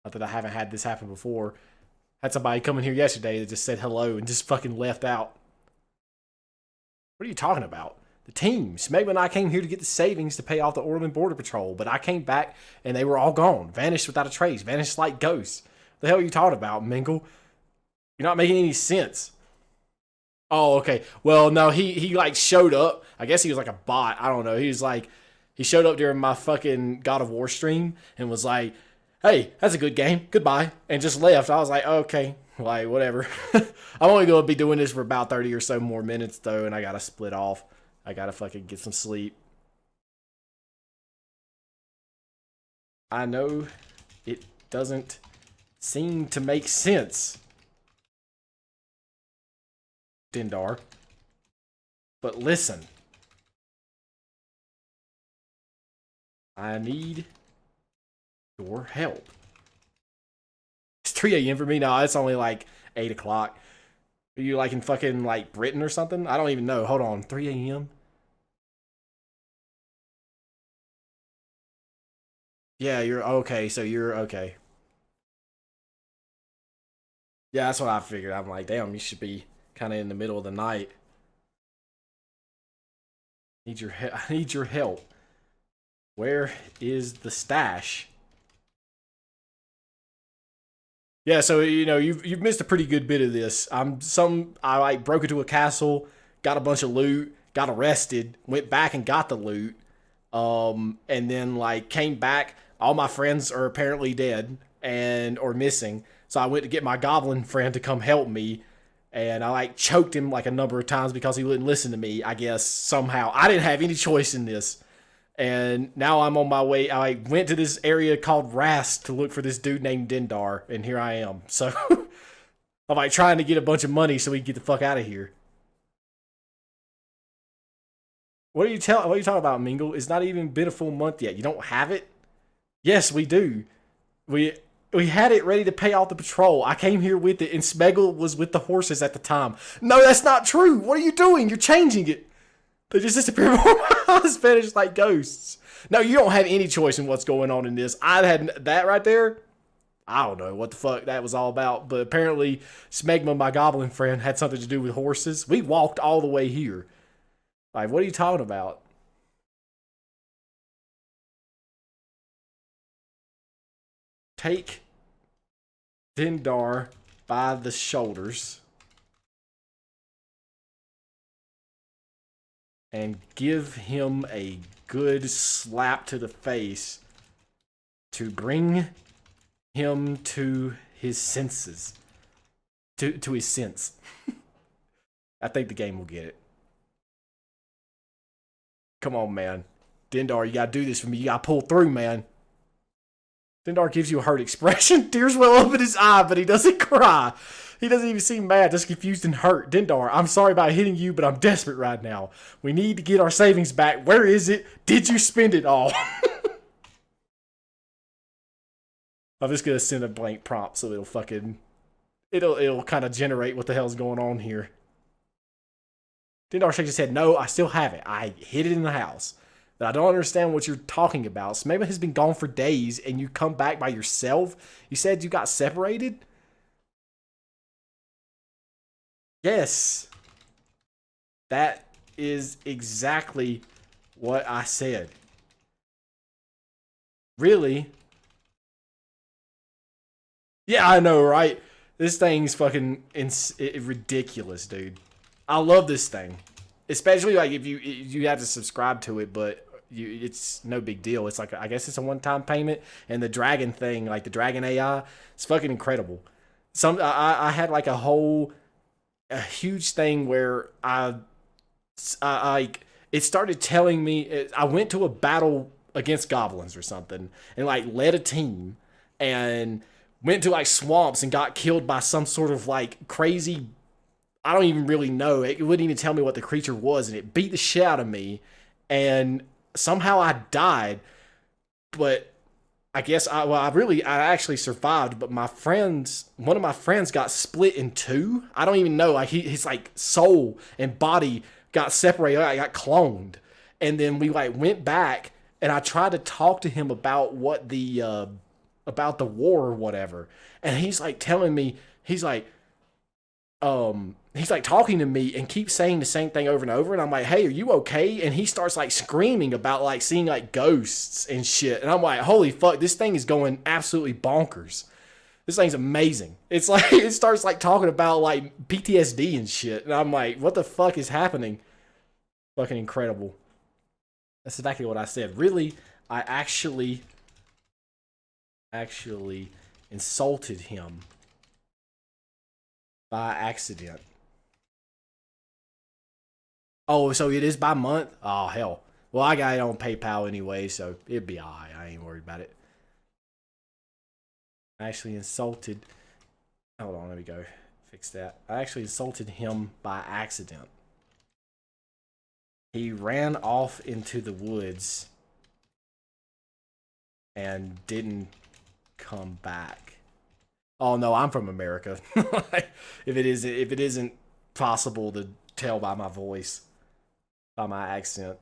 Not that I haven't had this happen before. Had somebody come in here yesterday that just said hello and just fucking left out. What are you talking about? The team. Smegma and I came here to get the savings to pay off the Orland Border Patrol, but I came back and they were all gone. Vanished without a trace. Vanished like ghosts. The hell are you talking about, Mingle? You're not making any sense. Oh, okay. Well, no, he like showed up. I guess he was like a bot. I don't know. He was like, He showed up during my fucking God of War stream and was like, "Hey, that's a good game. Goodbye," and just left. I was like, "Okay, like whatever." I'm only gonna be doing this for about 30 or so more minutes though, and I gotta split off. I gotta fucking get some sleep. I know it doesn't seem to make sense, Dindar. But listen, I need your help. It's 3 a.m. for me now. It's only like 8 o'clock. Are you like in fucking like Britain or something? I don't even know. Hold on. 3 a.m.? Yeah, you're okay. So you're okay. Yeah, that's what I figured. I'm like, damn, you should be kind of in the middle of the night. I need your help. Where is the stash? Yeah, so you've missed a pretty good bit of this. I like broke into a castle, got a bunch of loot, got arrested, went back and got the loot, and then like came back. All my friends are apparently dead and or missing. So I went to get my goblin friend to come help me, and I like choked him like a number of times because he wouldn't listen to me. I guess somehow I didn't have any choice in this. And now I'm on my way. I went to this area called Rast to look for this dude named Dindar, and here I am. So I'm like trying to get a bunch of money so we can get the fuck out of here. What are you talking about, Mingle? It's not even been a full month yet. You don't have it? Yes, we do. We we had it ready to pay off the patrol. I came here with it, and Smeggle was with the horses at the time. No, that's not true. What are you doing? You're changing it. They just disappear before my eyes, vanished like ghosts. No, you don't have any choice in what's going on in this. I had that right there. I don't know what the fuck that was all about, but apparently Smegma, my goblin friend, had something to do with horses. We walked all the way here. Like, what are you talking about? Take Dindar by the shoulders and give him a good slap to the face to bring him to his senses. To his sense. I think the game will get it. Come on, man. Dindar, you gotta do this for me. You gotta pull through, man. Dindar gives you a hurt expression. Tears well up in his eye, but he doesn't cry. He doesn't even seem mad, just confused and hurt. Dindar, I'm sorry about hitting you, but I'm desperate right now. We need to get our savings back. Where is it? Did you spend it all? I'm just gonna send a blank prompt so it'll kind of generate what the hell's going on here. Dindar shakes his head. No, I still have it. I hid it in the house. But I don't understand what you're talking about. Smegma has been gone for days and you come back by yourself? You said you got separated? Yes. That is exactly what I said. Really? Yeah, I know, right? This thing's fucking ridiculous, dude. I love this thing. Especially like if you have to subscribe to it, but it's no big deal. It's like I guess it's a one-time payment, and the dragon thing, like the dragon AI, it's fucking incredible. I had like a huge thing where I like it started telling me I went to a battle against goblins or something and like led a team and went to like swamps and got killed by some sort of like crazy. I don't even really know. It wouldn't even tell me what the creature was, and it beat the shit out of me. And somehow I died, but I guess I actually survived. But one of my friends got split in two. I don't even know. Like his like soul and body got separated. I got cloned, and then we like went back, and I tried to talk to him about about the war or whatever, and he's like telling me he's like talking to me and keeps saying the same thing over and over, and I'm like, hey, are you okay? And he starts like screaming about like seeing like ghosts and shit, and I'm like, holy fuck, this thing is going absolutely bonkers. This thing's amazing. It's like it starts like talking about like PTSD and shit, and I'm like, what the fuck is happening? Fucking incredible. That's exactly what I said. Really, I actually insulted him by accident. Oh, so it is by month? Oh, hell. Well, I got it on PayPal anyway, so it'd be alright. I ain't worried about it. I actually insulted. Hold on, let me go fix that. I actually insulted him by accident. He ran off into the woods and didn't come back. Oh no, I'm from America. if it isn't possible to tell by my voice, by my accent,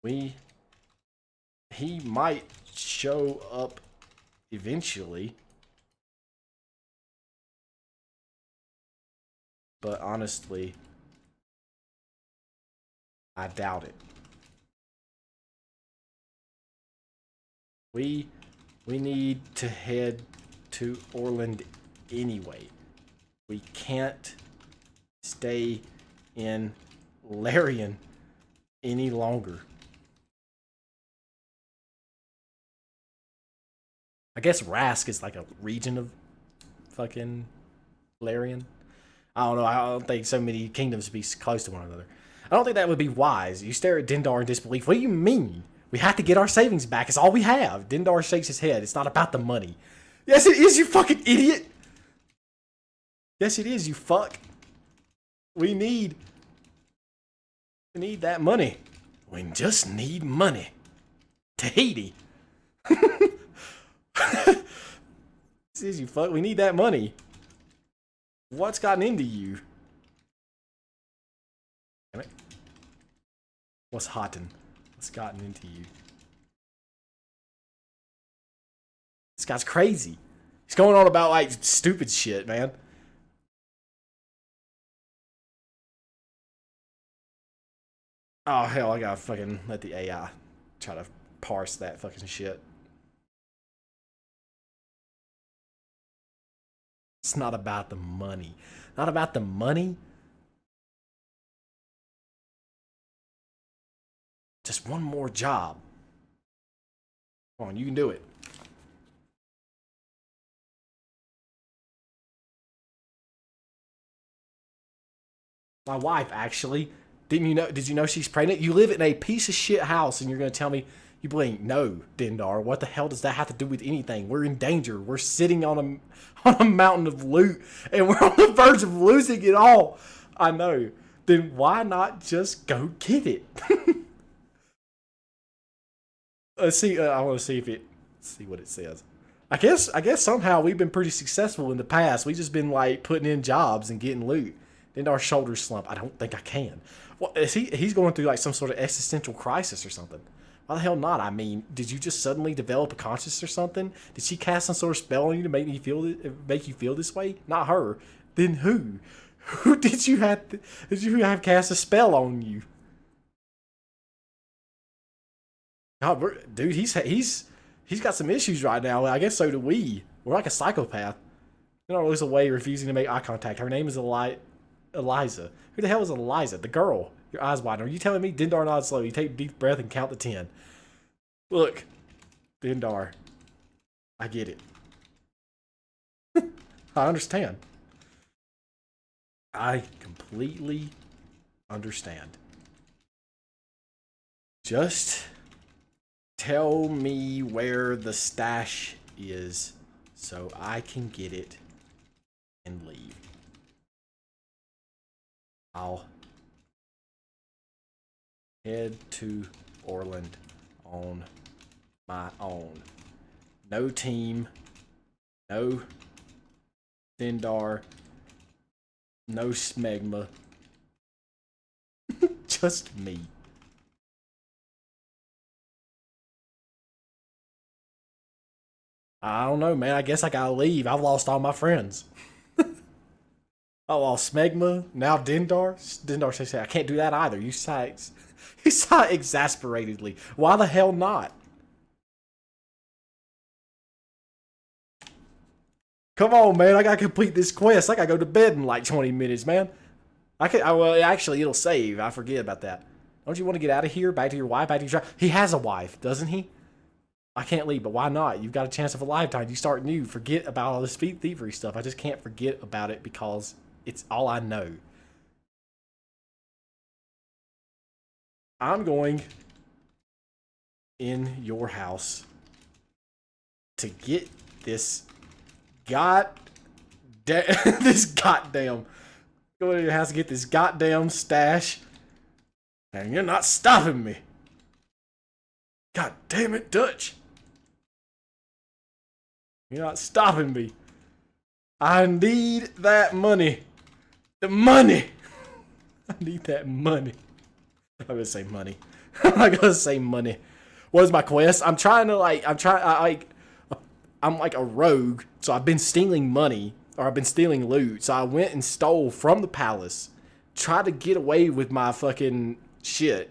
he might show up eventually, but honestly, I doubt it. We need to head to Orland anyway. We can't stay in Larian any longer. I guess Rask is like a region of fucking Larian. I don't know. I don't think so many kingdoms be close to one another. I don't think that would be wise. You stare at Dindar in disbelief. What do you mean? We have to get our savings back. It's all we have. Dindar shakes his head. It's not about the money. Yes, it is, you fucking idiot. Yes, it is, you fuck. We need that money. We just need money. Tahiti. This is, you fuck. We need that money. What's gotten into you? Damn it. What's hotting? What's gotten into you? This guy's crazy. He's going on about like stupid shit, man. Oh hell, I gotta fucking let the AI try to parse that fucking shit. It's not about the money. Not about the money. Just one more job. Come on, you can do it. My wife, actually. Didn't you know? Did you know she's pregnant? You live in a piece of shit house, and you're gonna tell me you blink? No, Dindar. What the hell does that have to do with anything? We're in danger. We're sitting on a mountain of loot, and we're on the verge of losing it all. I know. Then why not just go get it? Let's see. I want to see if it. See what it says. I guess somehow we've been pretty successful in the past. We just been like putting in jobs and getting loot. Then our shoulders slump. I don't think I can. Well, is he's going through like some sort of existential crisis or something. Why the hell not? I mean, did you just suddenly develop a conscience or something? Did she cast some sort of spell on you to make you feel this way? Not her. Then who? Who did you have cast a spell on you? God, dude, he's got some issues right now. I guess so do we. We're like a psychopath. You know, lose away, refusing to make eye contact. Her name is Eliza. Who the hell is Eliza? The girl. Your eyes wide. Are you telling me Dindar nods slow? You take a deep breath and count to 10. Look, Dindar. I get it. I understand. I completely understand. Just tell me where the stash is so I can get it and leave. I'll head to Orland on my own. No team, no Dindar, no Smegma, just me. I don't know, man. I guess I gotta leave. I've lost all my friends. I lost Smegma, now Dindar. Dindar says, I can't do that either. You sigh exasperatedly. Why the hell not? Come on, man. I gotta complete this quest. I gotta go to bed in like 20 minutes, man. Well, actually, it'll save. I forget about that. Don't you want to get out of here? Back to your wife? Back to your... He has a wife, doesn't he? I can't leave, but why not? You've got a chance of a lifetime. You start new. Forget about all this thievery stuff. I just can't forget about it because it's all I know. I'm going in your house to get this this goddamn go to your house to get this goddamn stash, and you're not stopping me. God damn it, Dutch. You're not stopping me. I need that money. The money. I need that money. I'm gonna say money. I'm not gonna say money. What is my quest? I'm like a rogue, so I've been stealing money, or I've been stealing loot. So I went and stole from the palace, tried to get away with my fucking shit,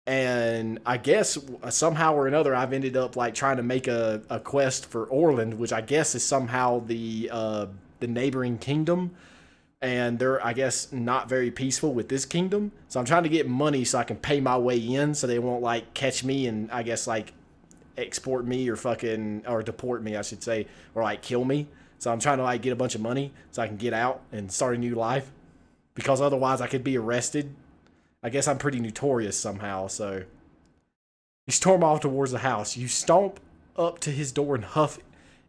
and I guess somehow or another I've ended up like trying to make a quest for Orland, which I guess is somehow the neighboring kingdom, and they're, I guess, not very peaceful with this kingdom. So I'm trying to get money so I can pay my way in, so they won't like catch me and I guess like export me or deport me, I should say, or like kill me. So I'm trying to like get a bunch of money so I can get out and start a new life, because otherwise I could be arrested. I guess I'm pretty notorious somehow. So you storm off towards the house. You stomp up to his door and huff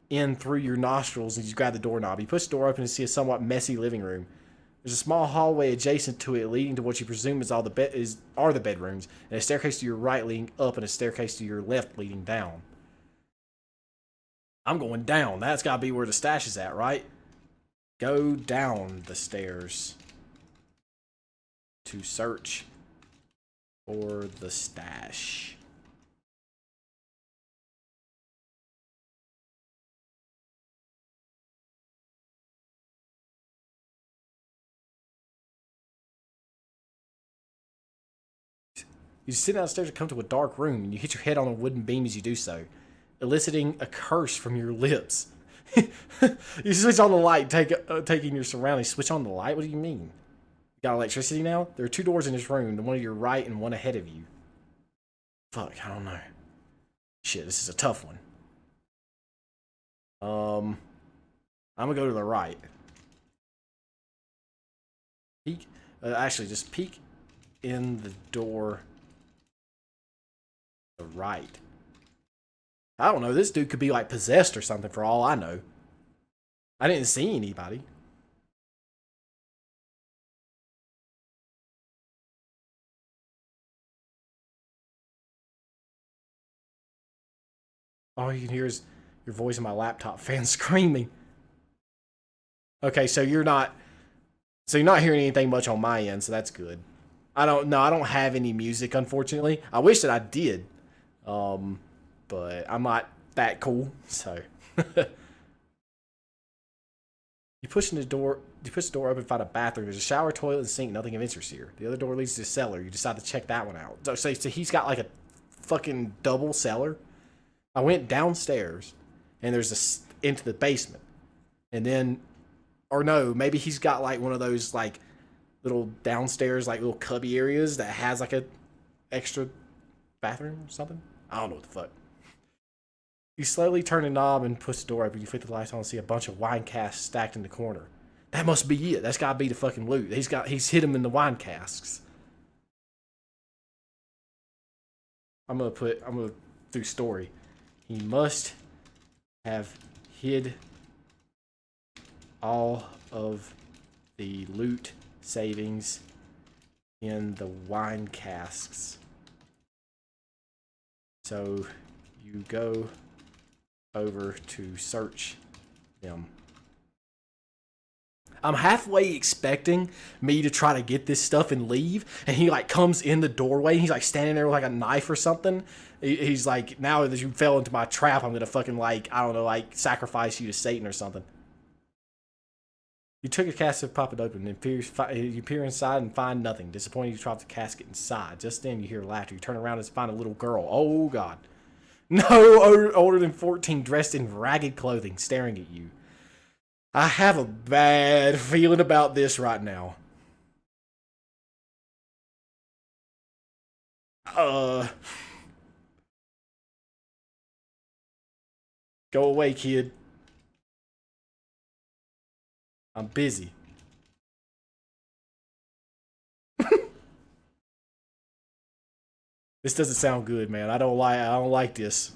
in through your nostrils, and you grab the doorknob. You push the door open and see a somewhat messy living room. There's a small hallway adjacent to it, leading to what you presume are the bedrooms, and a staircase to your right leading up, and a staircase to your left leading down. I'm going down. That's got to be where the stash is at, right? Go down the stairs to search for the stash. You sit downstairs and come to a dark room, and you hit your head on a wooden beam as you do so, eliciting a curse from your lips. You switch on the light, taking your surroundings. Switch on the light? What do you mean? You got electricity now? There are 2 doors in this room, the one to your right and one ahead of you. Fuck, I don't know. Shit, this is a tough one. I'm gonna go to the right. Peek. Actually, just peek in the door. The right. I don't know. This dude could be like possessed or something for all I know. I didn't see anybody. All you can hear is your voice in my laptop fan screaming. Okay, so you're not hearing anything much on my end, so that's good. I don't have any music, unfortunately. I wish that I did. But I'm not that cool, so. You push the door open and find a bathroom. There's a shower, toilet, and sink. Nothing of interest here. The other door leads to the cellar. You decide to check that one out. So he's got like a fucking double cellar. I went downstairs, and there's into the basement. And then, or no, maybe he's got like one of those like little downstairs, like little cubby areas that has like a extra bathroom or something. I don't know what the fuck. You slowly turn the knob and push the door open. You flick the lights on and see a bunch of wine casks stacked in the corner. That must be it. That's gotta be the fucking loot. He's hid them in the wine casks. I'm gonna do story. He must have hid all of the loot savings in the wine casks. So you go over to search them. I'm halfway expecting me to try to get this stuff and leave, and he like comes in the doorway, and he's like standing there with like a knife or something. He's like, now that you fell into my trap, I'm gonna fucking like, I don't know, like sacrifice you to Satan or something. You took a casket, pop it open, and you peer inside and find nothing. Disappointed, you drop the casket inside. Just then you hear laughter. You turn around and find a little girl. Oh god. No, older than 14, dressed in ragged clothing, staring at you. I have a bad feeling about this right now. Go away, kid. I'm busy. This doesn't sound good, man. I don't like this.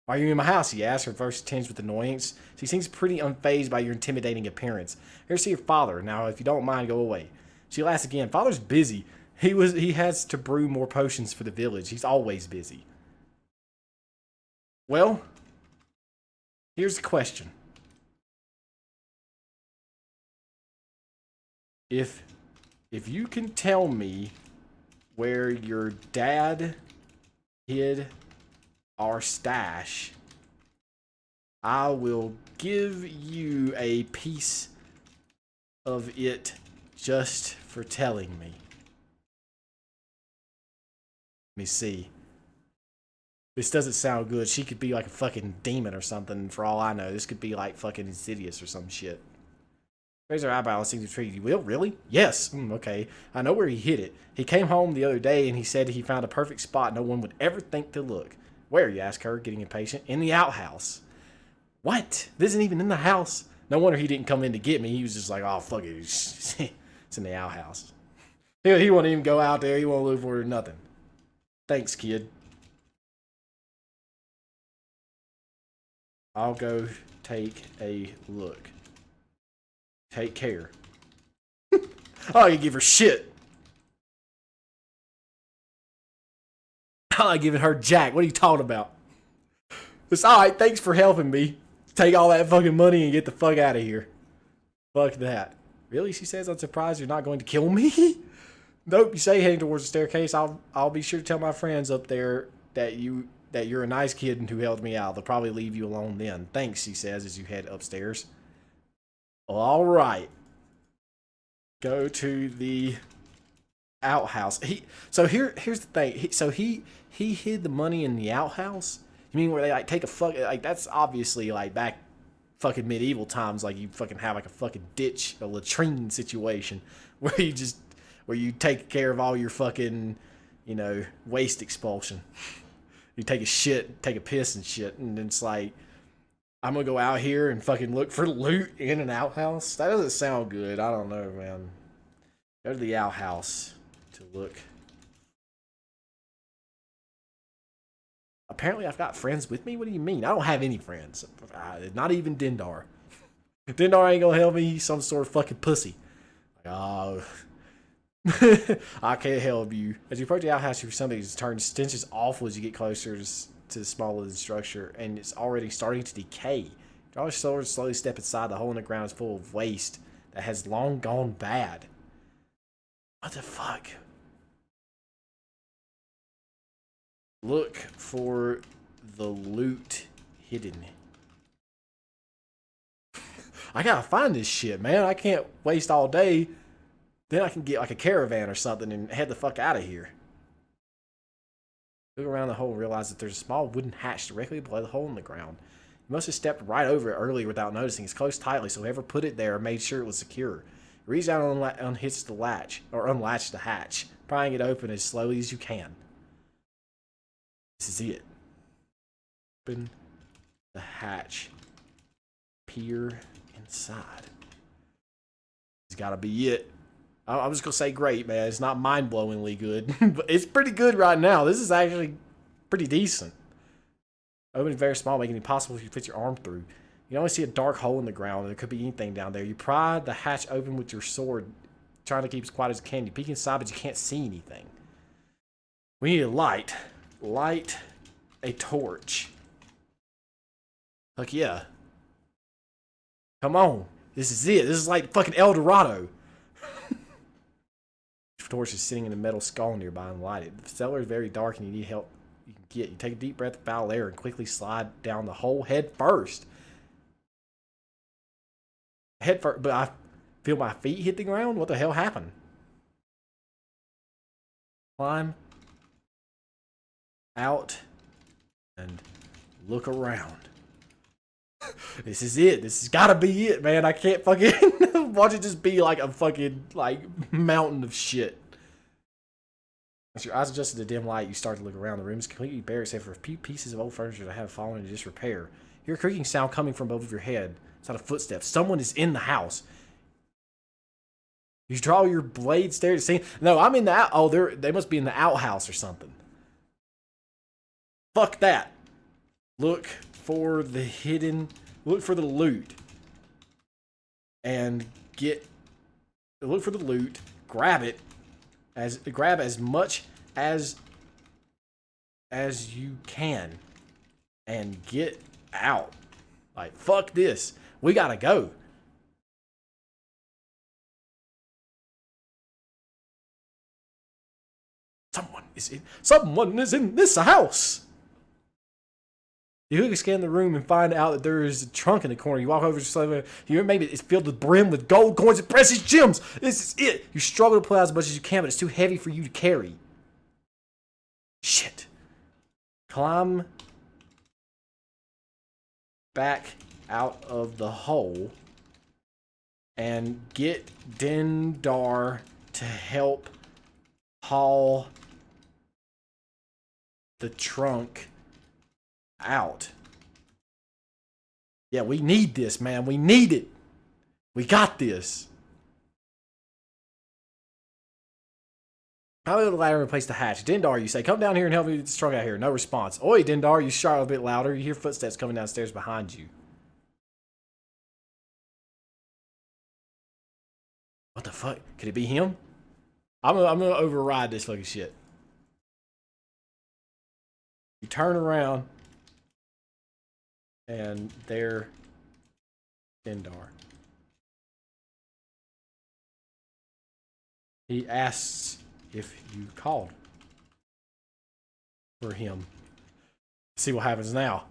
Why are you in my house? He asked, her voice tinged with annoyance. She seems pretty unfazed by your intimidating appearance. Here to see your father. Now, if you don't mind, go away. She laughs again. Father's busy. He has to brew more potions for the village. He's always busy. Well, here's the question. If you can tell me where your dad hid our stash, I will give you a piece of it just for telling me. Let me see. This doesn't sound good. She could be like a fucking demon or something for all I know. This could be like fucking Insidious or some shit. Raise her eyebrow and seems intrigued. You will? Really? Yes. Okay. I know where he hid it. He came home the other day and he said he found a perfect spot no one would ever think to look. Where? You ask her, getting impatient. In the outhouse. What? This isn't even in the house. No wonder he didn't come in to get me. He was just like, oh, fuck it. It's in the outhouse. He won't even go out there. He won't look for it or nothing. Thanks, kid. I'll go take a look. Take care. Oh, you give her shit. I'm not giving her jack. What are you talking about? It's alright. Thanks for helping me. Take all that fucking money and get the fuck out of here. Fuck that. Really? She says, I'm surprised you're not going to kill me. Nope. You say heading towards the staircase. I'll be sure to tell my friends up there that you're a nice kid and who helped me out. They'll probably leave you alone then. Thanks, she says as you head upstairs. All right. Go to the outhouse. Here's the thing. He hid the money in the outhouse. You mean where they like take a fuck like that's obviously like back fucking medieval times, like you fucking have like a fucking ditch, a latrine situation where you take care of all your fucking, waste expulsion. You take a shit, take a piss and shit, and it's like, I'm gonna go out here and fucking look for loot in an outhouse? That doesn't sound good. I don't know, man. Go to the outhouse to look. Apparently I've got friends with me? What do you mean? I don't have any friends. Not even Dindar. Dindar ain't gonna help me. He's some sort of fucking pussy. Like, oh. I can't help you. As you approach the outhouse, you for something to turn stench is awful as you get closer to the smaller the structure, and it's already starting to decay. Draw your sword, slowly step inside. The hole in the ground is full of waste that has long gone bad. What the fuck? Look for the loot hidden. I gotta find this shit, man. I can't waste all day. Then I can get like a caravan or something and head the fuck out of here. Look around the hole and realize that there's a small wooden hatch directly below the hole in the ground. You must have stepped right over it earlier without noticing. It's closed tightly, so whoever put it there made sure it was secure. Reach out and unhitch the latch, or unlatch the hatch, prying it open as slowly as you can. This is it. Open the hatch. Peer inside. It's gotta be it. I'm just gonna say great, man. It's not mind-blowingly good, but it's pretty good right now. This is actually pretty decent. Opening very small, making it impossible if you fit your arm through. You can only see a dark hole in the ground, and there could be anything down there. You pry the hatch open with your sword, trying to keep as quiet as you can. You peek inside, but you can't see anything. We need a light. Light a torch. Fuck yeah. Come on. This is it. This is like fucking El Dorado. Torch is sitting in a metal skull nearby and lighted. The cellar is very dark and you need help you can get. You take a deep breath of foul air and quickly slide down the hole head first. But I feel my feet hit the ground? What the hell happened? Climb out and look around. This is it. This has gotta be it, man. I can't fucking watch it just be like a fucking like mountain of shit. As your eyes adjust to the dim light, you start to look around. The room is completely bare except for a few pieces of old furniture that have fallen into disrepair. You hear a creaking sound coming from above your head. It's not a footstep. Someone is in the house. You draw your blade, stare to see. No, I'm in the out. Oh, they must be in the outhouse or something. Fuck that. Look for the hidden. Look for the loot. And look for the loot. Grab it. Grab as much as you can. And get out. Like, fuck this. We gotta go. Someone is in this house. You quickly scan the room and find out that there is a trunk in the corner. You walk over to something. You maybe it's filled with brim with gold coins and precious gems. This is it. You struggle to pull out as much as you can, but it's too heavy for you to carry. Shit. Climb back out of the hole and get Dendar to help haul the trunk out. Yeah, we need this, man. We need it. We got this. How will the ladder replace the hatch? Dendar, you say, come down here and help me get this trunk out here. No response. Oi, Dendar, you shout a bit louder. You hear footsteps coming downstairs behind you. What the fuck? Could it be him? I'm gonna override this fucking shit. You turn around, and there, Dendar. He asks if you called for him. See what happens now.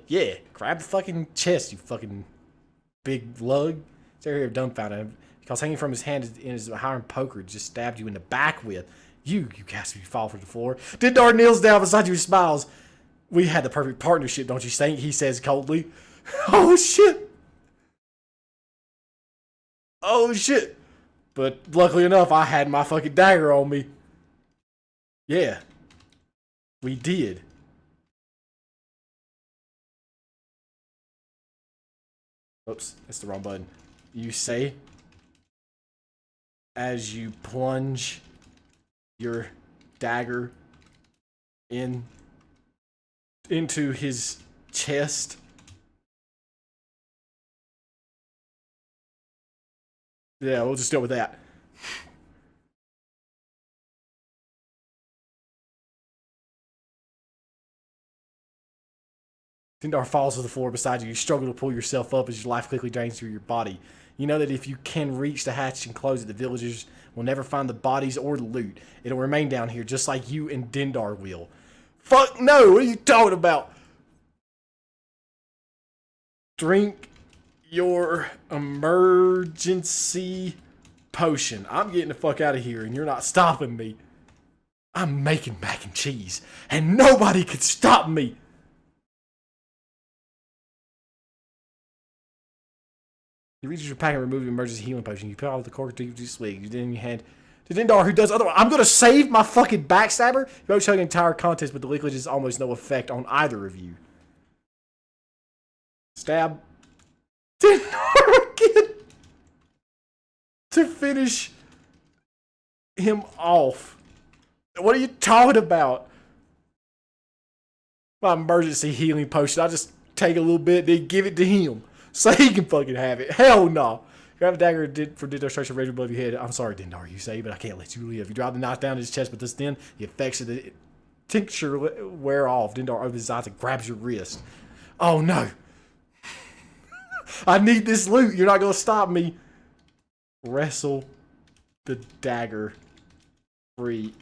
Yeah, grab the fucking chest, you fucking big lug. He's over here dumbfounded because hanging from his hand is a iron poker just stabbed you in the back with. You gasp, you fall to the floor. Dendar kneels down beside you and smiles. We had the perfect partnership, don't you think? He says coldly. Oh shit. Oh shit. But luckily enough, I had my fucking dagger on me. Yeah. We did. Oops, that's the wrong button. You say as you plunge your dagger into his chest. Yeah, we'll just go with that. Dendar falls to the floor beside you. You struggle to pull yourself up as your life quickly drains through your body. You know that if you can reach the hatch and close it, the villagers will never find the bodies or the loot. It'll remain down here just like you and Dendar will. Fuck no! What are you talking about? Drink your emergency potion. I'm getting the fuck out of here and you're not stopping me. I'm making mac and cheese and nobody can stop me. You reach your pack and remove the emergency healing potion. You put out the cork to your swig. You then you hand to Dendar, who does otherwise. I'm gonna save my fucking backstabber. You both chug entire contents, but the liquid has almost no effect on either of you. Stab Dendar again to finish him off. What are you talking about? My emergency healing potion. I just take a little bit, then give it to him. So he can fucking have it. Hell no. Grab a dagger for Dendar strikes a razor above your head. I'm sorry, Dendar, you say, but I can't let you live. You drive the knife down his chest, but this then the effects of the tincture wear off. Dendar opens his eyes and grabs your wrist. Oh no. I need this loot. You're not going to stop me. Wrestle the dagger free.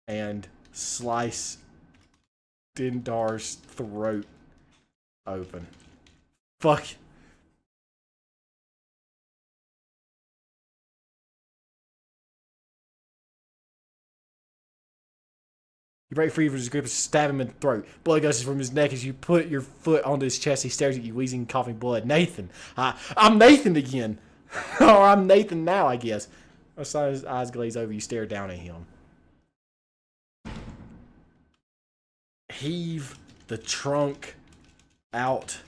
And slice Dendar's throat open. Fuck. You break free from his grip and stab him in the throat. Blood gushes from his neck as you put your foot onto his chest. He stares at you, wheezing and coughing blood. Nathan. I'm Nathan again. Or I'm Nathan now, I guess. As his eyes glaze over, you stare down at him. Heave the trunk out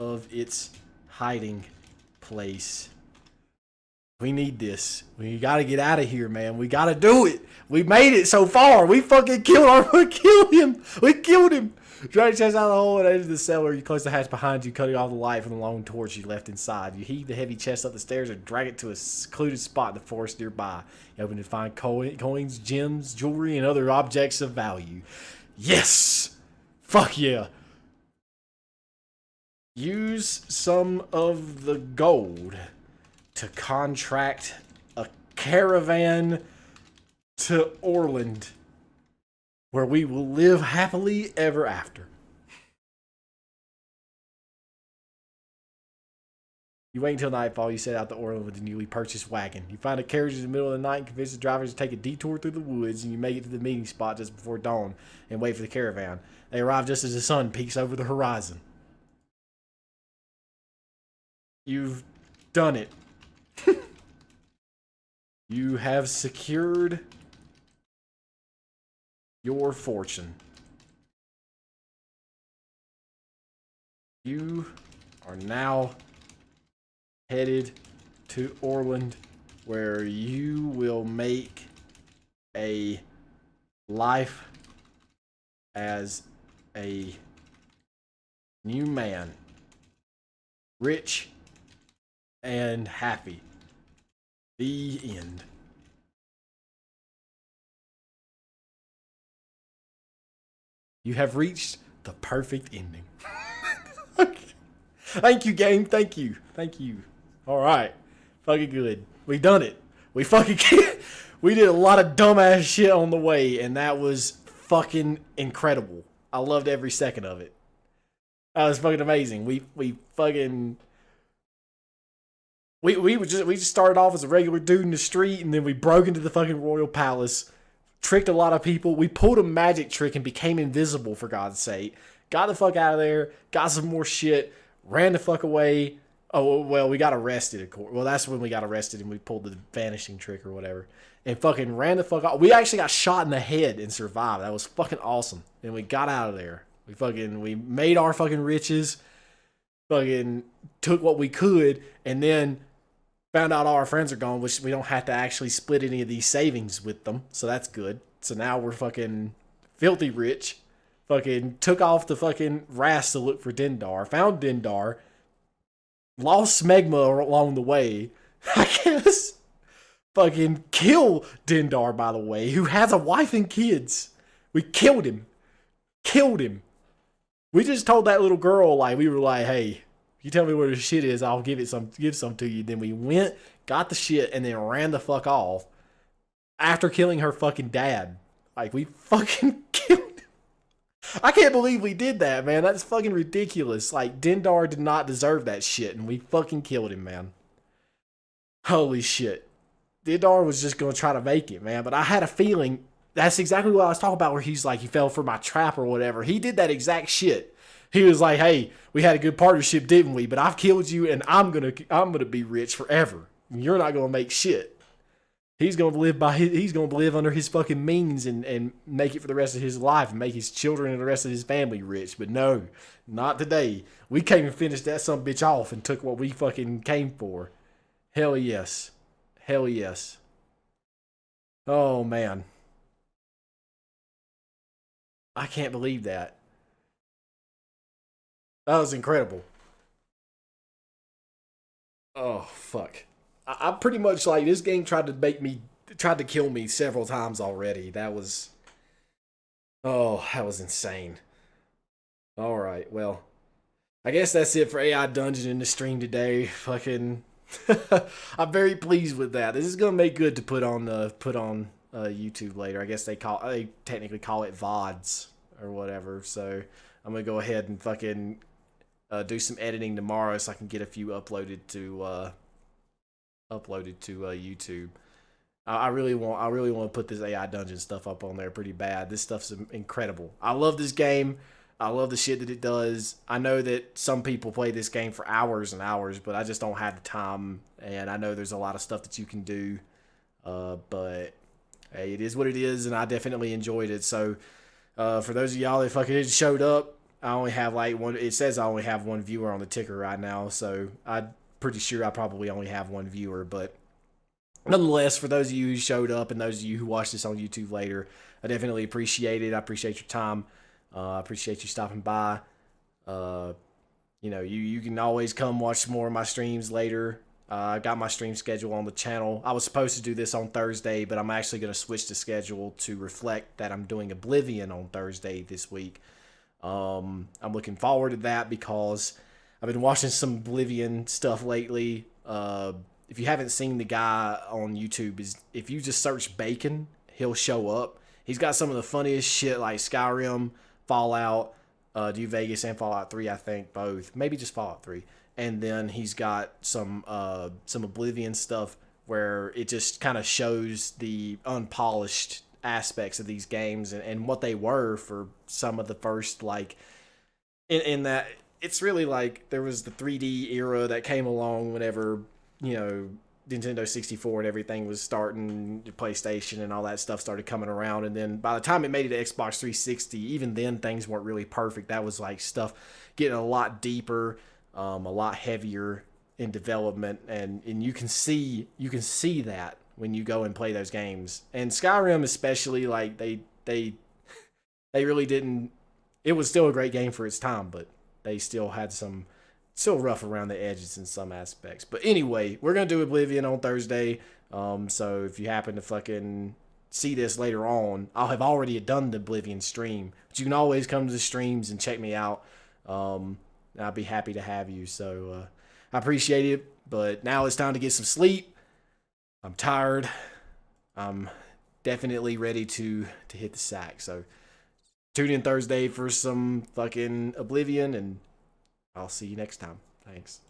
of its hiding place. We need this. We gotta get out of here, man. We gotta do it. We made it so far. We fucking we killed him. We killed him. Drag the chest out of the hole and into the cellar. You close the hatch behind you, cutting off the light from the long torch you left inside. You heave the heavy chest up the stairs and drag it to a secluded spot in the forest nearby. You open to find coins, gems, jewelry, and other objects of value. Yes! Fuck yeah. Use some of the gold to contract a caravan to Orland, where we will live happily ever after. You wait until nightfall. You set out to Orland with the newly purchased wagon. You find a carriage in the middle of the night and convince the drivers to take a detour through the woods, and you make it to the meeting spot just before dawn and wait for the caravan. They arrive just as the sun peaks over the horizon. You've done it. You have secured your fortune. You are now headed to Orland, where you will make a life as a new man, rich and happy. The end. You have reached the perfect ending. Okay. Thank you, game. Thank you. Thank you. All right. Fucking good. We done it. We fucking we did a lot of dumbass shit on the way, and that was fucking incredible. I loved every second of it. That was fucking amazing. We just started off as a regular dude in the street, and then we broke into the fucking royal palace, tricked a lot of people. We pulled a magic trick and became invisible, for God's sake. Got the fuck out of there, got some more shit, ran the fuck away. Oh, well, we got arrested, of course. Well, that's when we got arrested and we pulled the vanishing trick or whatever. And fucking ran the fuck off. We actually got shot in the head and survived. That was fucking awesome. And we got out of there. We made our fucking riches, fucking took what we could, and then found out all our friends are gone, which we don't have to actually split any of these savings with them. So that's good. So now we're fucking filthy rich. Fucking took off the fucking Rast to look for Dindar. Found Dindar. Lost Smegma along the way. I guess. Fucking kill Dindar, by the way, who has a wife and kids. We killed him. Killed him. We just told that little girl, like, we were like, hey, you tell me where the shit is, I'll give some to you. Then we went, got the shit, and then ran the fuck off after killing her fucking dad. Like, we fucking killed him. I can't believe we did that, man. That's fucking ridiculous. Like, Dindar did not deserve that shit, and we fucking killed him, man. Holy shit. Dindar was just gonna try to make it, man. But I had a feeling that's exactly what I was talking about, where he's like, he fell for my trap or whatever. He did that exact shit. He was like, hey, we had a good partnership, didn't we? But I've killed you, and I'm gonna be rich forever. You're not gonna make shit. He's gonna live under his fucking means and make it for the rest of his life and make his children and the rest of his family rich. But no, not today. We came and finished that some bitch off and took what we fucking came for. Hell yes. Hell yes. Oh man. I can't believe that. That was incredible. Oh fuck. I pretty much, like, this game tried to kill me several times already. That was insane. Alright, well. I guess that's it for AI Dungeon in the stream today. Fucking I'm very pleased with that. This is gonna make good to put on YouTube later. I guess they technically call it VODs or whatever. So I'm gonna go ahead and fucking do some editing tomorrow so I can get a few uploaded to YouTube. I really want to put this AI dungeon stuff up on there pretty bad. This stuff's incredible. I love this game. I love the shit that it does. I know that some people play this game for hours and hours, but I just don't have the time. And I know there's a lot of stuff that you can do. But hey, it is what it is, and I definitely enjoyed it. So for those of y'all that fucking showed up, I only have like one. It says I only have one viewer on the ticker right now, so I'm pretty sure I probably only have one viewer. But nonetheless, for those of you who showed up and those of you who watch this on YouTube later, I definitely appreciate it. I appreciate your time. I appreciate you stopping by. Uh, you can always come watch more of my streams later. I got my stream schedule on the channel. I was supposed to do this on Thursday, but I'm actually going to switch the schedule to reflect that I'm doing Oblivion on Thursday this week. I'm looking forward to that because I've been watching some Oblivion stuff lately. If you haven't seen the guy on YouTube, if you just search Bacon, he'll show up. He's got some of the funniest shit like Skyrim, Fallout, New Vegas, and Fallout 3, I think, both. Maybe just Fallout 3. And then he's got some Oblivion stuff where it just kind of shows the unpolished aspects of these games and what they were for some of the first, like, in that it's really like there was the 3D era that came along whenever, Nintendo 64 and everything was starting, PlayStation and all that stuff started coming around. And then by the time it made it to Xbox 360, even then things weren't really perfect. That was like stuff getting a lot deeper, a lot heavier in development. And you can see that when you go and play those games. And Skyrim especially, like they really didn't. It was still a great game for its time, but they still had still rough around the edges in some aspects. But anyway, we're going to do Oblivion on Thursday. So if you happen to fucking see this later on, I'll have already done the Oblivion stream. But you can always come to the streams and check me out. I'll be happy to have you. So I appreciate it. But now it's time to get some sleep. I'm tired. I'm definitely ready to hit the sack. So tune in Thursday for some fucking Oblivion, and I'll see you next time. Thanks.